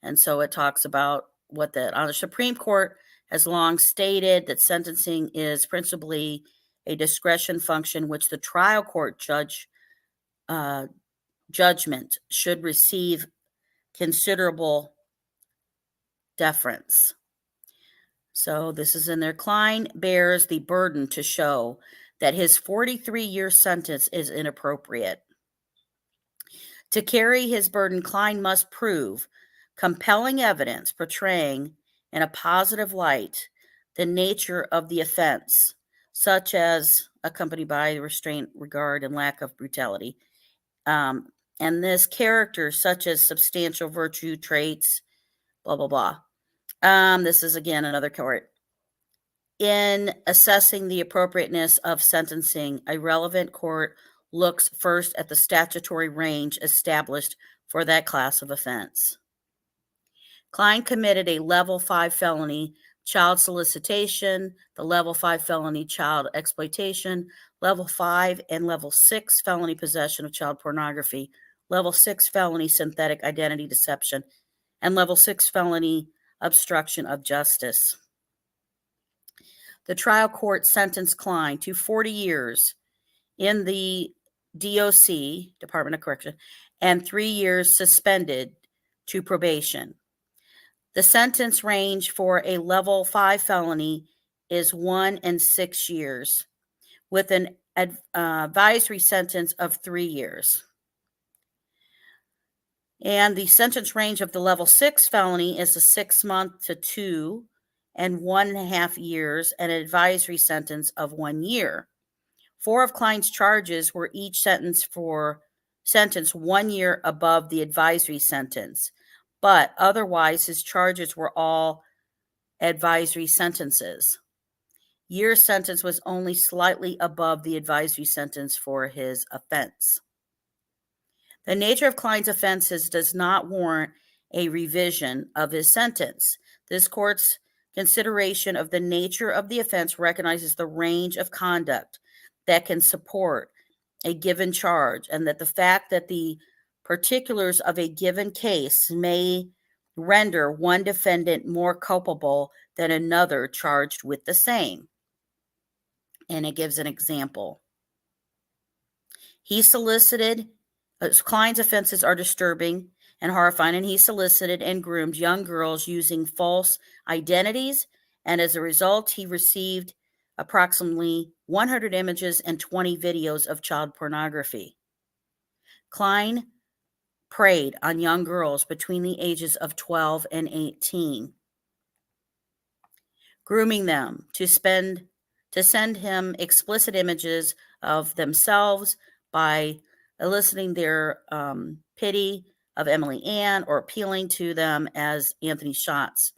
And so it talks about what the Supreme Court has long stated that sentencing is principally a discretion function which the trial court judgment should receive considerable deference. So this is in there. KLINE bears the burden to show that his 43-year sentence is inappropriate. To carry his burden, KLINE must prove compelling evidence portraying in a positive light the nature of the offense, such as accompanied by restraint, regard, and lack of brutality. And this character, such as substantial virtue traits, blah, blah, blah. This is, again, another court. In assessing the appropriateness of sentencing, a relevant court looks first at the statutory range established for that class of offense. KLINE committed a level 5 felony child solicitation, the level 5 felony child exploitation, level 5 and level 6 felony possession of child pornography, level 6 felony synthetic identity deception, and level 6 felony obstruction of justice. The trial court sentenced KLINE to 40 years in the DOC, Department of Correction, and 3 years suspended to probation. The sentence range for a level 5 felony is 1 and 6 years, with an advisory sentence of 3 years. And the sentence range of the level 6 felony is a 6-month to 2 and 1.5 years, and an advisory sentence of 1 year. 4 of KLINE's charges were each sentenced 1 year above the advisory sentence, but otherwise his charges were all advisory sentences. Year sentence was only slightly above the advisory sentence for his offense. The nature of KLINE's offenses does not warrant a revision of his sentence. This court's consideration of the nature of the offense recognizes the range of conduct that can support a given charge, and that the fact that the particulars of a given case may render one defendant more culpable than another charged with the same. And it gives an example. He solicited, KLINE's offenses are disturbing and horrifying, and he solicited and groomed young girls using false identities, and as a result, he received approximately 100 images and 20 videos of child pornography. KLINE preyed on young girls between the ages of 12 and 18, grooming them to send him explicit images of themselves by eliciting their pity of Emily Ann or appealing to them as Anthony Schatz.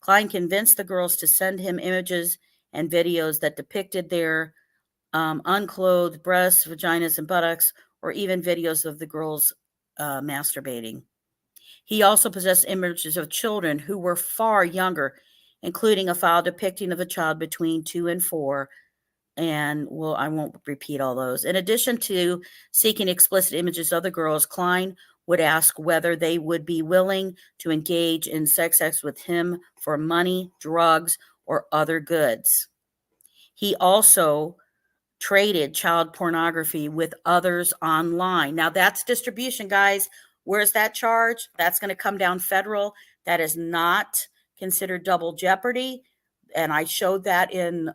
KLINE convinced the girls to send him images and videos that depicted their unclothed breasts, vaginas, and buttocks, or even videos of the girls masturbating. He also possessed images of children who were far younger, including a file depicting of a child between 2 and 4, and I won't repeat all those. In addition to seeking explicit images of the girls, KLINE would ask whether they would be willing to engage in sex acts with him for money, drugs, or other goods. He also traded child pornography with others online. Now that's distribution, guys. Where's that charge? That's going to come down federal. That is not considered double jeopardy. And I showed that in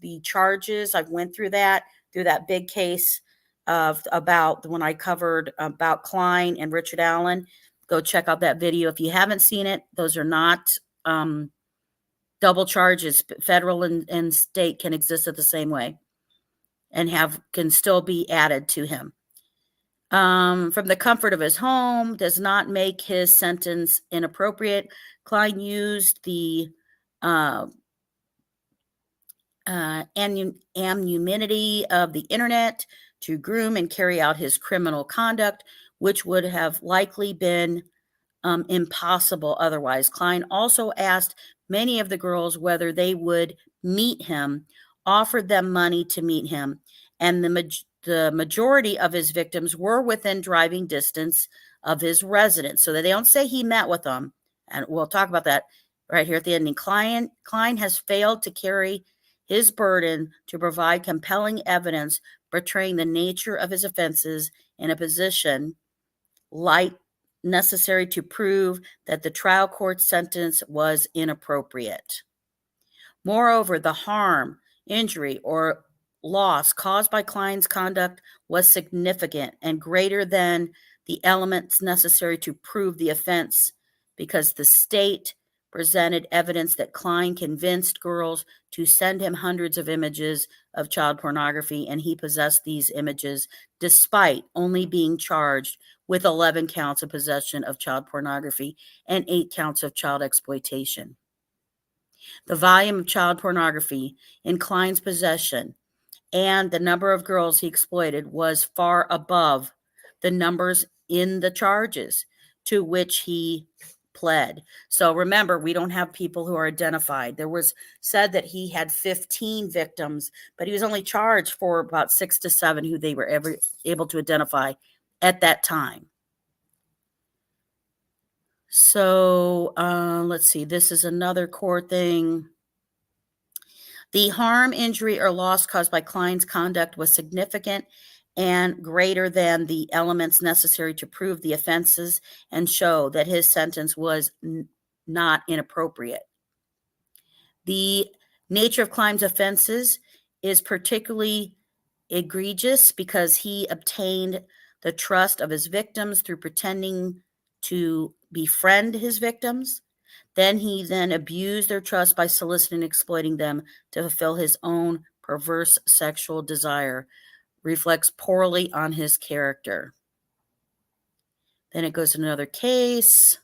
the charges. I went through that big case about when I covered about KLINE and Richard Allen. Go check out that video if you haven't seen it. Those are not double charges. Federal and state can exist at the same way and can still be added to him. From the comfort of his home does not make his sentence inappropriate. KLINE used the anonymity of the internet to groom and carry out his criminal conduct, which would have likely been impossible otherwise. KLINE also asked many of the girls whether they would meet him, offered them money to meet him, and the majority of his victims were within driving distance of his residence. So that they don't say he met with them, and we'll talk about that right here at the ending. KLINE has failed to carry his burden to provide compelling evidence portraying the nature of his offenses in a position light necessary to prove that the trial court sentence was inappropriate. Moreover, the harm, injury, or loss caused by KLINE's conduct was significant and greater than the elements necessary to prove the offense, because the state presented evidence that KLINE convinced girls to send him hundreds of images of child pornography, and he possessed these images despite only being charged with 11 counts of possession of child pornography and 8 counts of child exploitation. The volume of child pornography in KLINE's possession and the number of girls he exploited was far above the numbers in the charges to which he pled. So remember, we don't have people who are identified. There was said that he had 15 victims, but he was only charged for about 6 to 7 who they were ever able to identify at that time. So let's see. This is another court thing. The harm, injury, or loss caused by KLINE's conduct was significant and greater than the elements necessary to prove the offenses and show that his sentence was not inappropriate. The nature of KLINE's offenses is particularly egregious because he obtained the trust of his victims through pretending to befriend his victims. Then he abused their trust by soliciting and exploiting them to fulfill his own perverse sexual desire. Reflects poorly on his character. Then it goes to another case.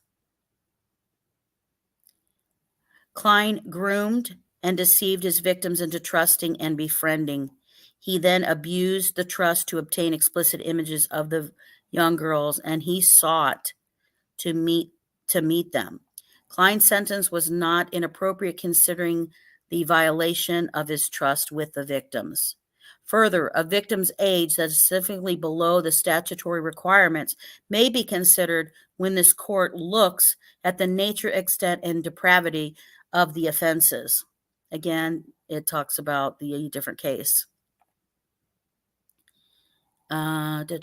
KLINE groomed and deceived his victims into trusting and befriending. He then abused the trust to obtain explicit images of the young girls, and he sought to meet them. KLINE's sentence was not inappropriate considering the violation of his trust with the victims. Further, a victim's age that is significantly below the statutory requirements may be considered when this court looks at the nature, extent, and depravity of the offenses. Again, it talks about the different case. Another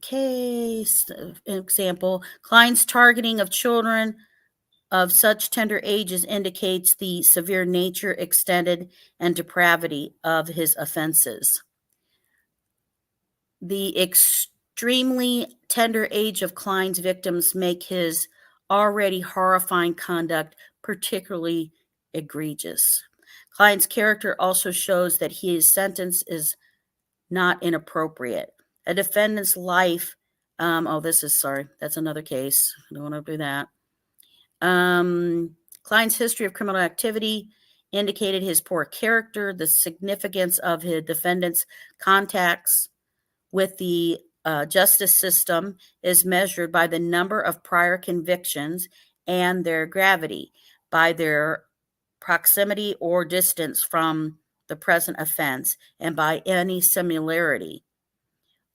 case, example, KLINE's targeting of children of such tender ages indicates the severe nature, extended, and depravity of his offenses. The extremely tender age of KLINE's victims make his already horrifying conduct particularly egregious. KLINE's character also shows that his sentence is not inappropriate. A defendant's life, that's another case. I don't want to do that. KLINE's history of criminal activity indicated his poor character. The significance of his defendant's contacts with the justice system is measured by the number of prior convictions and their gravity, by their proximity or distance from the present offense, and by any similarity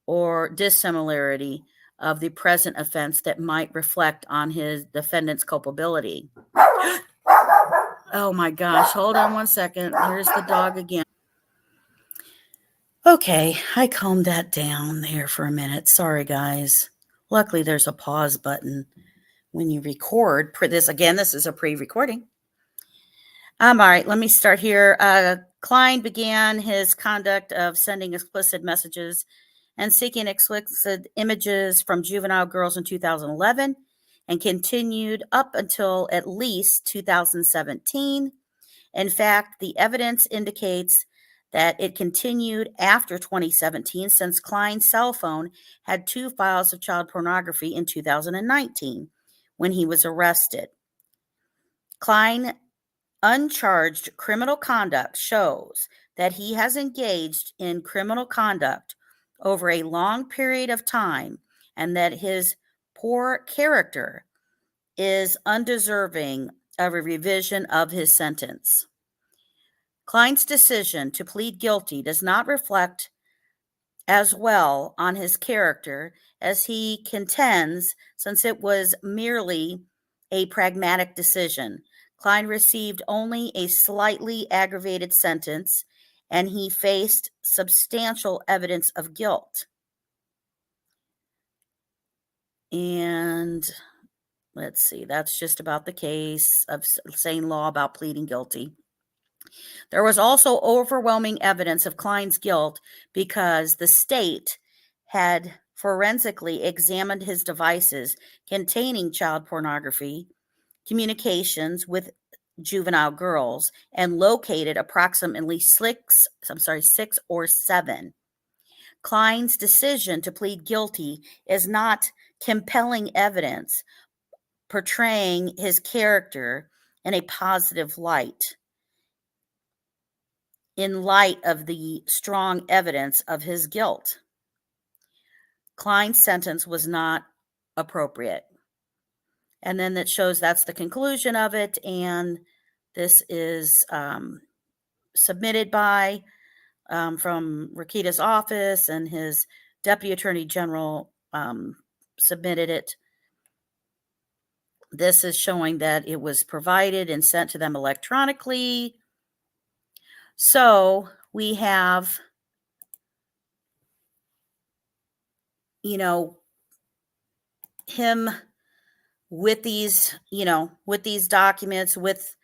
or dissimilarity of the present offense that might reflect on his defendant's culpability. Oh my gosh, hold on one second. Here's the dog again. Okay, I calmed that down there for a minute. Sorry, guys. Luckily, there's a pause button when you record. This is a pre-recording. All right, let me start here. KLINE began his conduct of sending explicit messages and seeking explicit images from juvenile girls in 2011 and continued up until at least 2017. In fact, the evidence indicates that it continued after 2017 since KLINE's cell phone had 2 files of child pornography in 2019 when he was arrested. KLINE uncharged criminal conduct shows that he has engaged in criminal conduct over a long period of time and that his poor character is undeserving of a revision of his sentence. KLINE's decision to plead guilty does not reflect as well on his character as he contends, since it was merely a pragmatic decision. KLINE received only a slightly aggravated sentence, and he faced substantial evidence of guilt. And let's see, that's just about the case of saying law about pleading guilty. There was also overwhelming evidence of KLINE's guilt because the state had forensically examined his devices containing child pornography, communications with juvenile girls, and located approximately six or seven. KLINE's decision to plead guilty is not compelling evidence portraying his character in a positive light, in light of the strong evidence of his guilt. KLINE's sentence was not appropriate. And then that shows that's the conclusion of it. And this is submitted by from Rakita's office, and his Deputy Attorney General submitted it. This is showing that it was provided and sent to them electronically. So we have, him with these, with these documents, with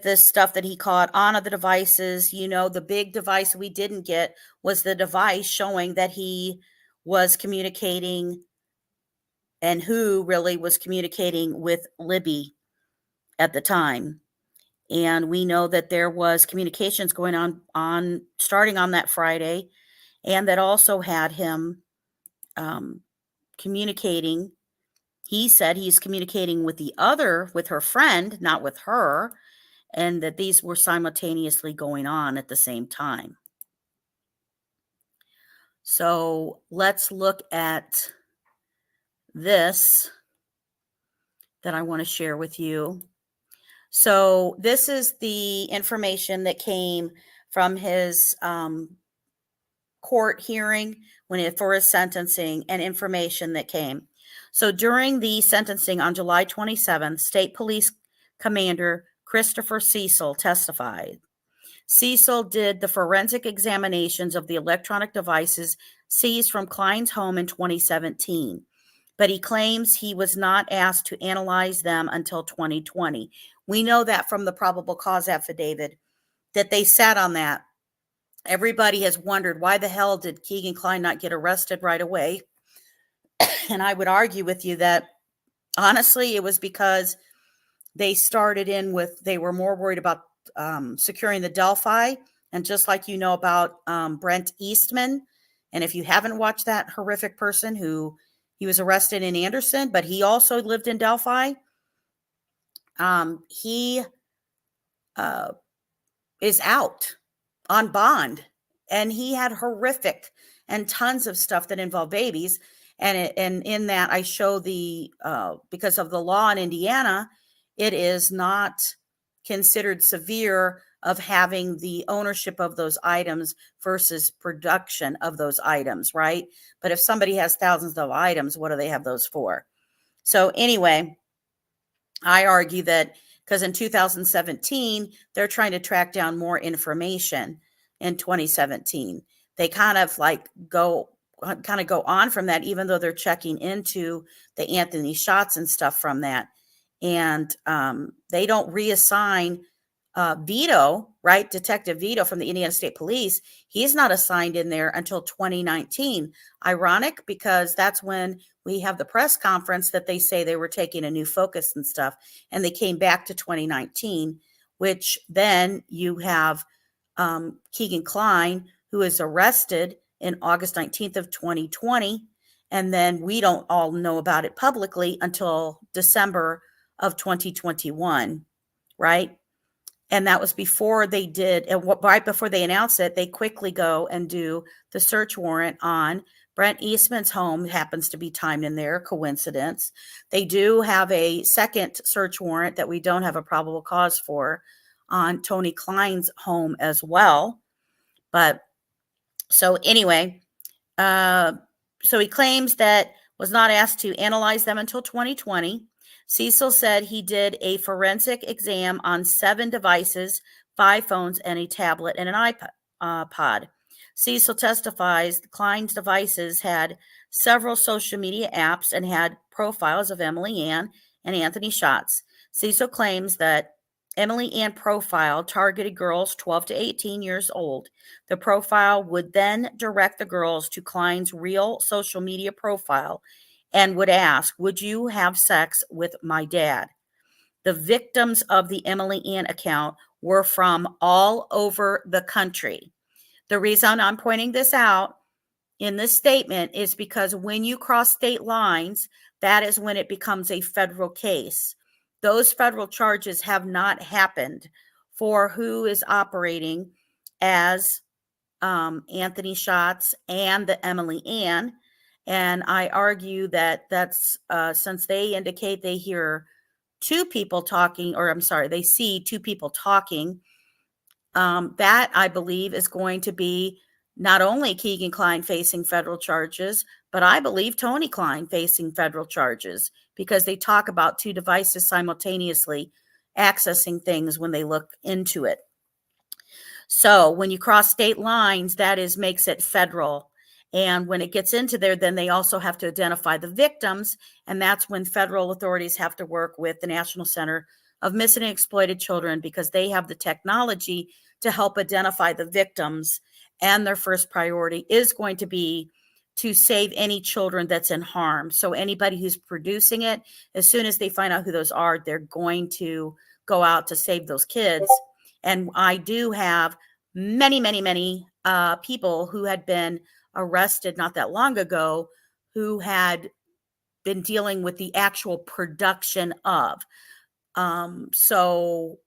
this stuff that he caught on the devices. The big device we didn't get was the device showing that he was communicating, and who really was communicating with Libby at the time. And we know that there was communications going on starting on that Friday, and that also had him communicating. He said he's communicating with her friend, not with her, and that these were simultaneously going on at the same time. So let's look at this that I want to share with you. So this is the information that came from his court hearing for his sentencing, and information that came. So during the sentencing on July 27th, State Police Commander Christopher Cecil testified. Cecil did the forensic examinations of the electronic devices seized from KLINE's home in 2017, but he claims he was not asked to analyze them until 2020. We know that from the probable cause affidavit, that they sat on that. Everybody has wondered, why the hell did Kegan Kline not get arrested right away? And I would argue with you that, honestly, it was because they were more worried about securing the Delphi. And just like about Brent Eastman, and if you haven't watched that horrific person he was arrested in Anderson, but he also lived in Delphi. He is out on bond, and he had horrific and tons of stuff that involved babies. And in that, I show because of the law in Indiana, it is not considered severe of having the ownership of those items versus production of those items, right? But if somebody has thousands of items, what do they have those for? So anyway, I argue that because in 2017, they're trying to track down more information in 2017. They kind of go on from that, even though they're checking into the Anthony shots and stuff from that. And they don't reassign Vito, right? Detective Vito from the Indiana State Police. He's not assigned in there until 2019. Ironic, because that's when we have the press conference that they say they were taking a new focus and stuff. And they came back to 2019, which then you have Kegan Kline, who is arrested in August 19th of 2020. And then we don't all know about it publicly until December of 2021, right? And that was before they did, right before they announced it, they quickly go and do the search warrant on Brent Eastman's home. Happens to be timed in there, coincidence. They do have a second search warrant that we don't have a probable cause for on Tony Kline's home as well. But so anyway, so he claims that was not asked to analyze them until 2020. Cecil said he did a forensic exam on 7 devices, 5 phones, and a tablet and an iPod. Cecil testifies Kline's devices had several social media apps and had profiles of Emily Ann and Anthony Shots. Cecil claims that Emily Ann profile targeted girls 12 to 18 years old. The profile would then direct the girls to KLINE's real social media profile and would ask, "Would you have sex with my dad?" The victims of the Emily Ann account were from all over the country. The reason I'm pointing this out in this statement is because when you cross state lines, that is when it becomes a federal case. Those federal charges have not happened for who is operating as Anthony Schatz and the Emily Ann. And I argue that that's since they indicate they hear two people talking, or I'm sorry, they see two people talking, that I believe is going to be not only Kegan Kline facing federal charges, but I believe Tony Kline facing federal charges because they talk about two devices simultaneously accessing things when they look into it. So when you cross state lines, that makes it federal. And when it gets into there, then they also have to identify the victims. And that's when federal authorities have to work with the National Center of Missing and Exploited Children because they have the technology to help identify the victims. And their first priority is going to be to save any children that's in harm. So anybody who's producing it, as soon as they find out who those are, they're going to go out to save those kids. And I do have many, many, many people who had been arrested not that long ago who had been dealing with the actual production of. So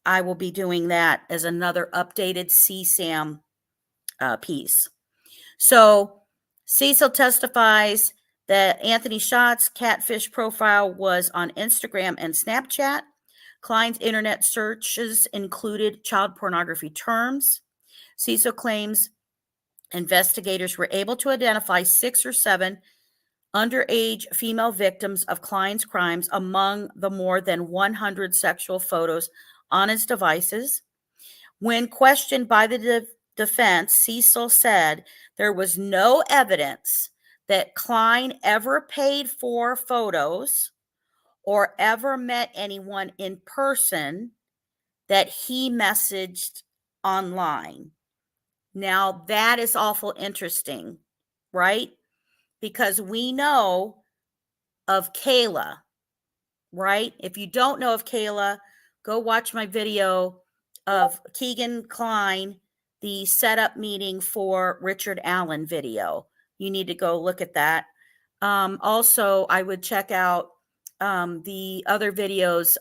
I will be doing that as another updated CSAM piece. So Cecil testifies that Anthony Schatz catfish profile was on Instagram and Snapchat. Kline's internet searches included child pornography terms. Cecil claims investigators were able to identify 6 or 7 underage female victims of Kline's crimes among the more than 100 sexual photos on his devices. When questioned by the defense, Cecil said there was no evidence that Kline ever paid for photos or ever met anyone in person that he messaged online. Now, that is awful interesting, right? Because we know of Kayla, right? If you don't know of Kayla, go watch my video of Kegan Kline, the setup meeting for Richard Allen video. You need to go look at that. Also, I would check out the other videos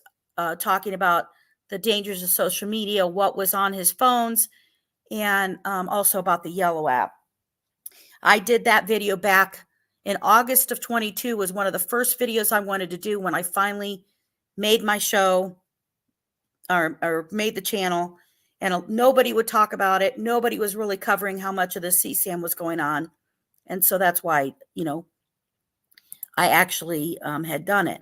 talking about the dangers of social media, what was on his phones, and also about the Yellow app. I did that video back in August of 22, was one of the first videos I wanted to do when I finally made my show or made the channel, and nobody would talk about it. Nobody was really covering how much of this CSAM was going on. And so that's why, I actually had done it.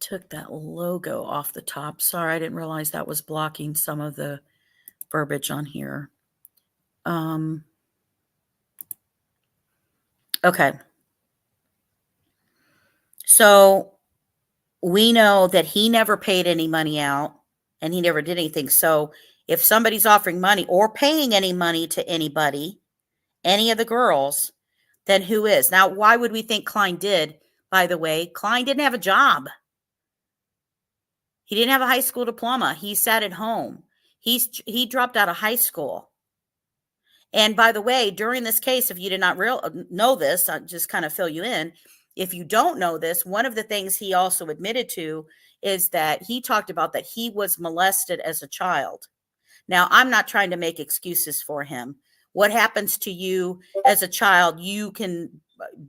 Took that logo off the top. Sorry, I didn't realize that was blocking some of the verbiage on here. Okay. So we know that he never paid any money out and he never did anything. So if somebody's offering money or paying any money to anybody, any of the girls, then who is? Now, why would we think Kline did? By the way, Kline didn't have a job. He didn't have a high school diploma. He sat at home. He dropped out of high school. And by the way, during this case, if you did not know this, I'll just kind of fill you in. If you don't know this, one of the things he also admitted to is that he talked about that he was molested as a child. Now, I'm not trying to make excuses for him. What happens to you as a child, you can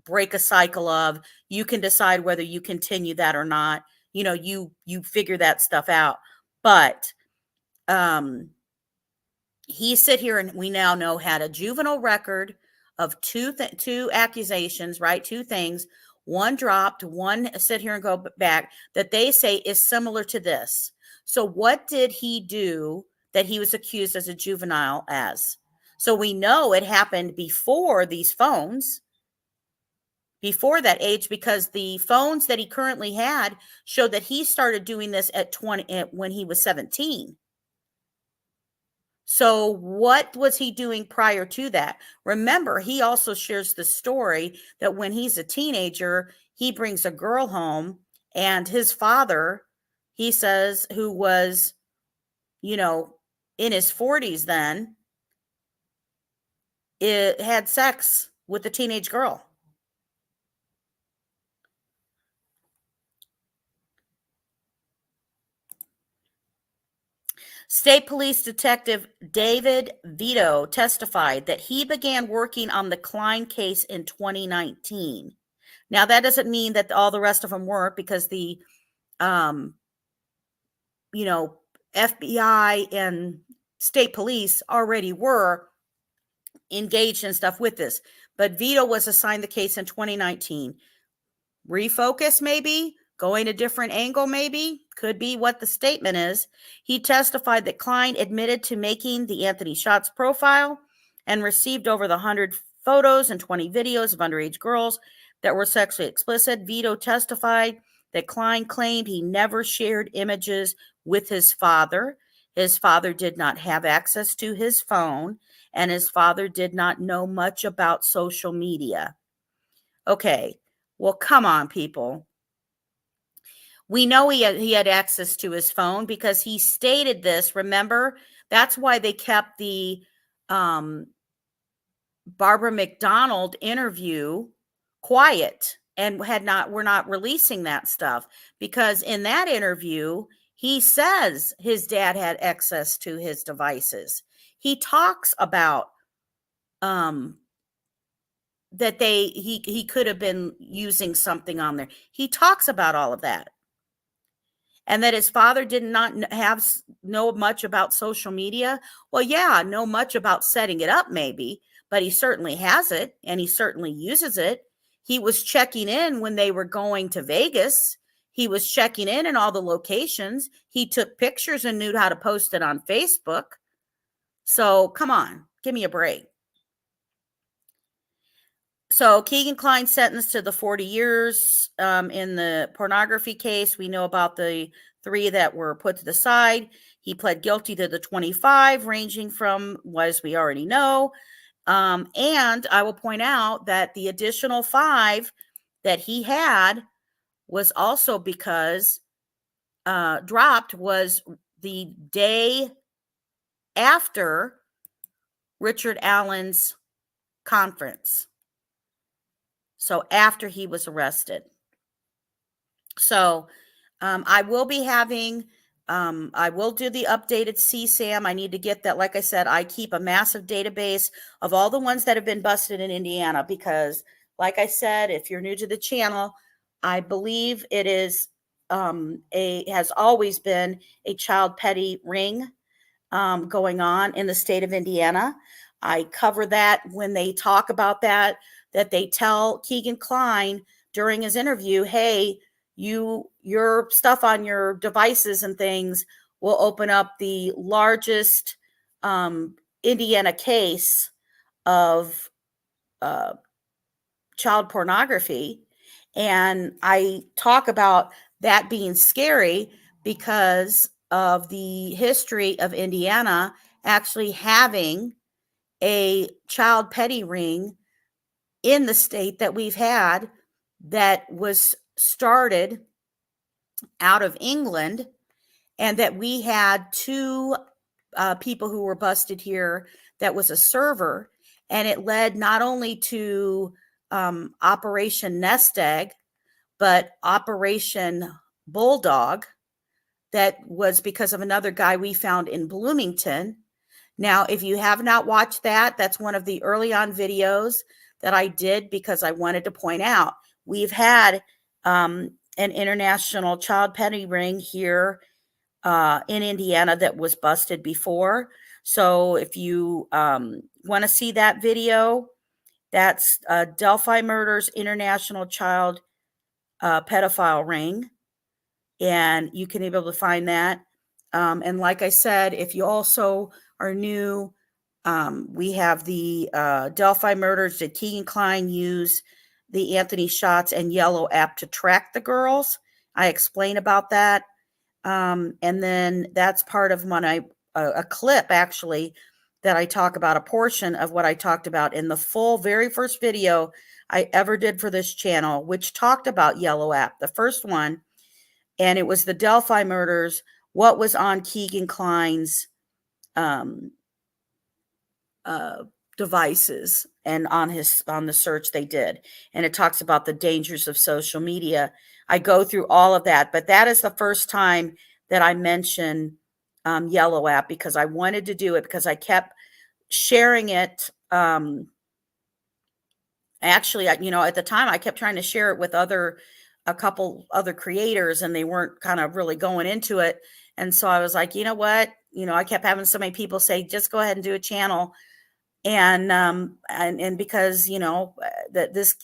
break a cycle of, you can decide whether you continue that or not. You figure that stuff out. But he sit here and we now know had a juvenile record of two accusations, right? 2 things, one dropped, one sit here and go back that they say is similar to this. So what did he do that he was accused as a juvenile as? So we know it happened before these phones, before that age, because the phones that he currently had showed that he started doing this at 20 when he was 17. So what was he doing prior to that? Remember, he also shares the story that when he's a teenager, he brings a girl home, and his father, he says, who was, you know, in his 40s then, it had sex with a teenage girl. State Police Detective David Vito testified that he began working on the KLINE case in 2019. Now, that doesn't mean that all the rest of them weren't, because the, you know, FBI and state police already were engaged in stuff with this. But Vito was assigned the case in 2019. Refocus, maybe? Going a different angle, maybe? Could be what the statement is. He testified that KLINE admitted to making the Anthony Shots profile and received over the 100 photos and 20 videos of underage girls that were sexually explicit. Vito testified that KLINE claimed he never shared images with his father. His father did not have access to his phone, and his father did not know much about social media. Okay, well, come on, people. We know he had access to his phone because he stated this. Remember, that's why they kept the Barbara McDonald interview quiet and were not releasing that stuff, because in that interview, he says his dad had access to his devices. He talks about that he could have been using something on there. He talks about all of that. And that his father did not know much about social media. Well, yeah, know much about setting it up maybe, but he certainly has it, and he certainly uses it. He was checking in when they were going to Vegas. He was checking in all the locations. He took pictures and knew how to post it on Facebook. So come on, give me a break. So Kegan Kline sentenced to the 40 years in the pornography case. We know about the 3 that were put to the side. He pled guilty to the 25, ranging from, as we already know. And I will point out that the additional 5 that he had was also because dropped was the day after Richard Allen's conference. So after he was arrested. So I will be having, I will do the updated CSAM. I need to get that. Like I said, I keep a massive database of all the ones that have been busted in Indiana, because like I said, if you're new to the channel, I believe it is has always been a child petty ring going on in the state of Indiana. I cover that when they talk about that they tell Kegan Kline during his interview, hey, your stuff on your devices and things will open up the largest Indiana case of child pornography. And I talk about that being scary because of the history of Indiana actually having a child petty ring in the state that we've had, that was started out of England, and that we had 2 people who were busted here that was a server, and it led not only to Operation Nest Egg, but Operation Bulldog, that was because of another guy we found in Bloomington. Now, if you have not watched that, that's one of the early on videos that I did, because I wanted to point out we've had an international child petty ring here in Indiana that was busted before. So if you want to see that video, that's Delphi Murders International Child Pedophile Ring, and you can be able to find that. And like I said, if you also are new, we have the Delphi Murders. Did Kegan Kline use the Anthony Shots and Yellow app to track the girls. I explain about that. And then that's part of a clip actually that I talk about, a portion of what I talked about in the full very first video I ever did for this channel, which talked about Yellow app, the first one. And it was the Delphi murders, what was on KEGAN KLINE's devices and on the search they did. And it talks about the dangers of social media. I go through all of that, but that is the first time that I mention Yellow app, because I wanted to do it, because I kept sharing it. Actually, at the time I kept trying to share it with a couple other creators, and they weren't kind of really going into it. And so I was like, you know what? I kept having so many people say, just go ahead and do a channel. And because, that this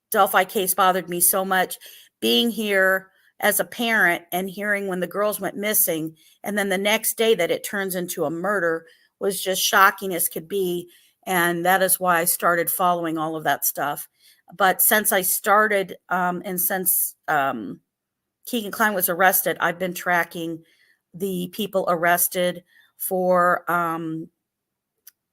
Delphi case bothered me so much, being here as a parent and hearing when the girls went missing, and then the next day that it turns into a murder, was just shocking as could be. And that is why I started following all of that stuff. But since I started, and since KEGAN KLINE was arrested, I've been tracking the people arrested for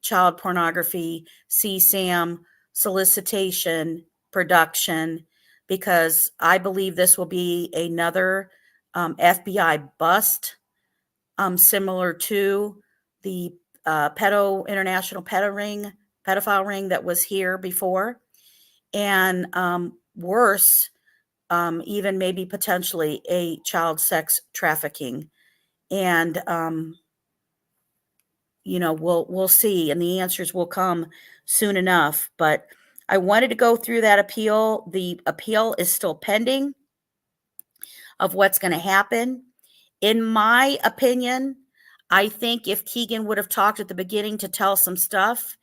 child pornography, CSAM, solicitation, production, because I believe this will be another FBI bust, similar to the international pedophile ring that was here before, and worse, even maybe potentially a child sex trafficking. And we'll see, and the answers will come soon enough. But I wanted to go through that appeal. The appeal is still pending of what's going to happen. In my opinion, I think if KEGAN would have talked at the beginning to tell some stuff,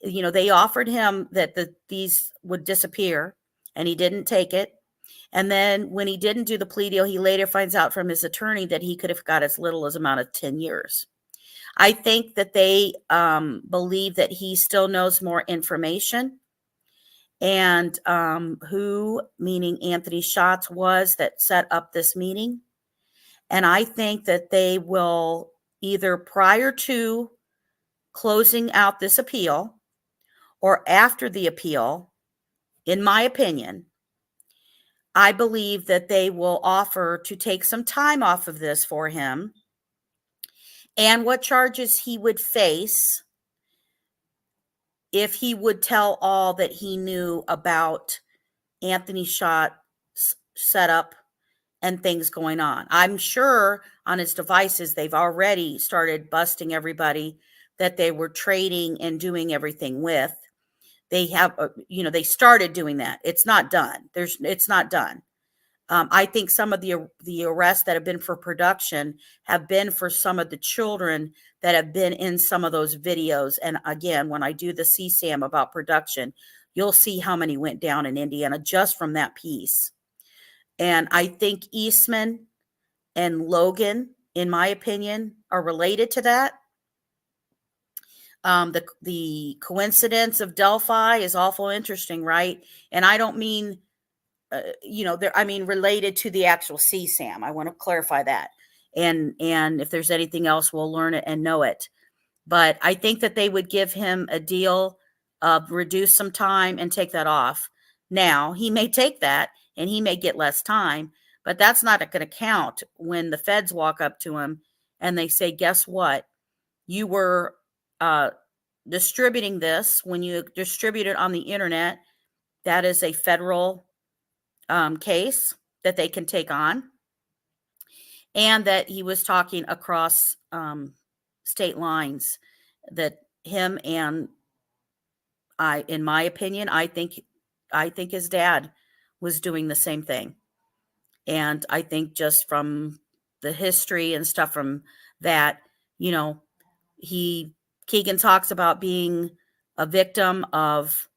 they offered him that these would disappear, and he didn't take it. And then when he didn't do the plea deal, he later finds out from his attorney that he could have got as little as amount of 10 years. I think that they believe that he still knows more information, and who, meaning Anthony Shots, was that set up this meeting. And I think that they will, either prior to closing out this appeal or after the appeal, in my opinion, I believe that they will offer to take some time off of this for him, and what charges he would face if he would tell all that he knew about Anthony Shots' setup and things going on. I'm sure on his devices, they've already started busting everybody that they were trading and doing everything with. They have, they started doing that. It's not done. It's not done. I think some of the arrests that have been for production have been for some of the children that have been in some of those videos. And again, when I do the CSAM about production, you'll see how many went down in Indiana just from that piece. And I think Eastman and Logan, in my opinion, are related to that. The coincidence of Delphi is awful interesting, right? And I don't mean, I mean related to the actual CSAM. I want to clarify that. And if there's anything else, we'll learn it and know it. But I think that they would give him a deal of reduce some time and take that off. Now, he may take that and he may get less time, but that's not going to count when the feds walk up to him and they say, guess what? You were distributing this. When you distribute it on the internet, that is a federal case that they can take on. And that he was talking across state lines, that him and in my opinion, I think his dad was doing the same thing. And I think just from the history and stuff from that, KEGAN talks about being a victim of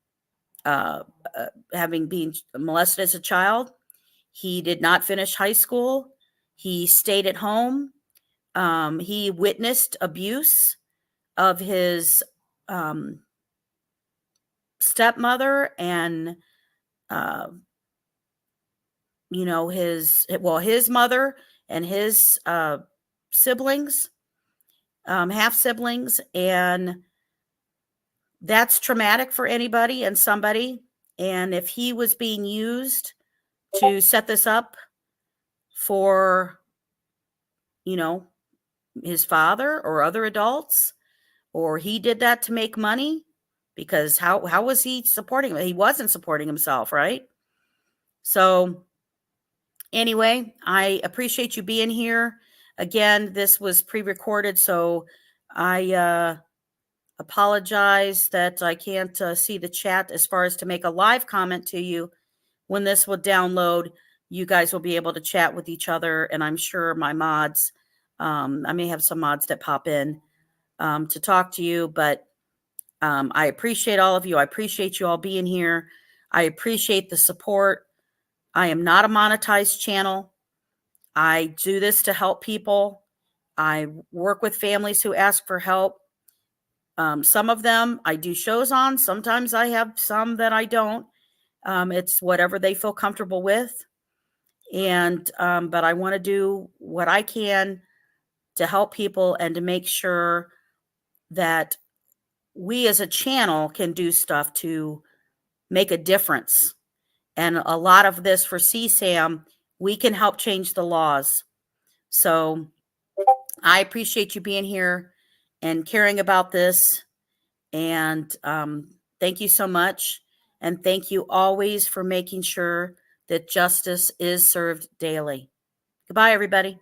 having been molested as a child. He did not finish high school. He stayed at home. He witnessed abuse of his stepmother and you know, his mother and his siblings, half siblings, and that's traumatic for anybody and somebody. And if he was being used to set this up for, you know, his father or other adults, or he did that to make money, because how was he supporting him? He wasn't supporting himself, right? So anyway, I appreciate you being here. Again, this was pre-recorded, so I apologize that I can't see the chat as far as to make a live comment to you. When this will download, you guys will be able to chat with each other, and I'm sure my mods, I may have some mods that pop in to talk to you, but I appreciate all of you. I appreciate you all being here. I appreciate the support. I am not a monetized channel. I do this to help people. I work with families who ask for help. Some of them I do shows on. Sometimes I have some that I don't. It's whatever they feel comfortable with. And, but I want to do what I can to help people and to make sure that we as a channel can do stuff to make a difference. And a lot of this for CSAM, we can help change the laws. So I appreciate you being here and caring about this. And thank you so much. And thank you always for making sure that justice is served daily. Goodbye, everybody.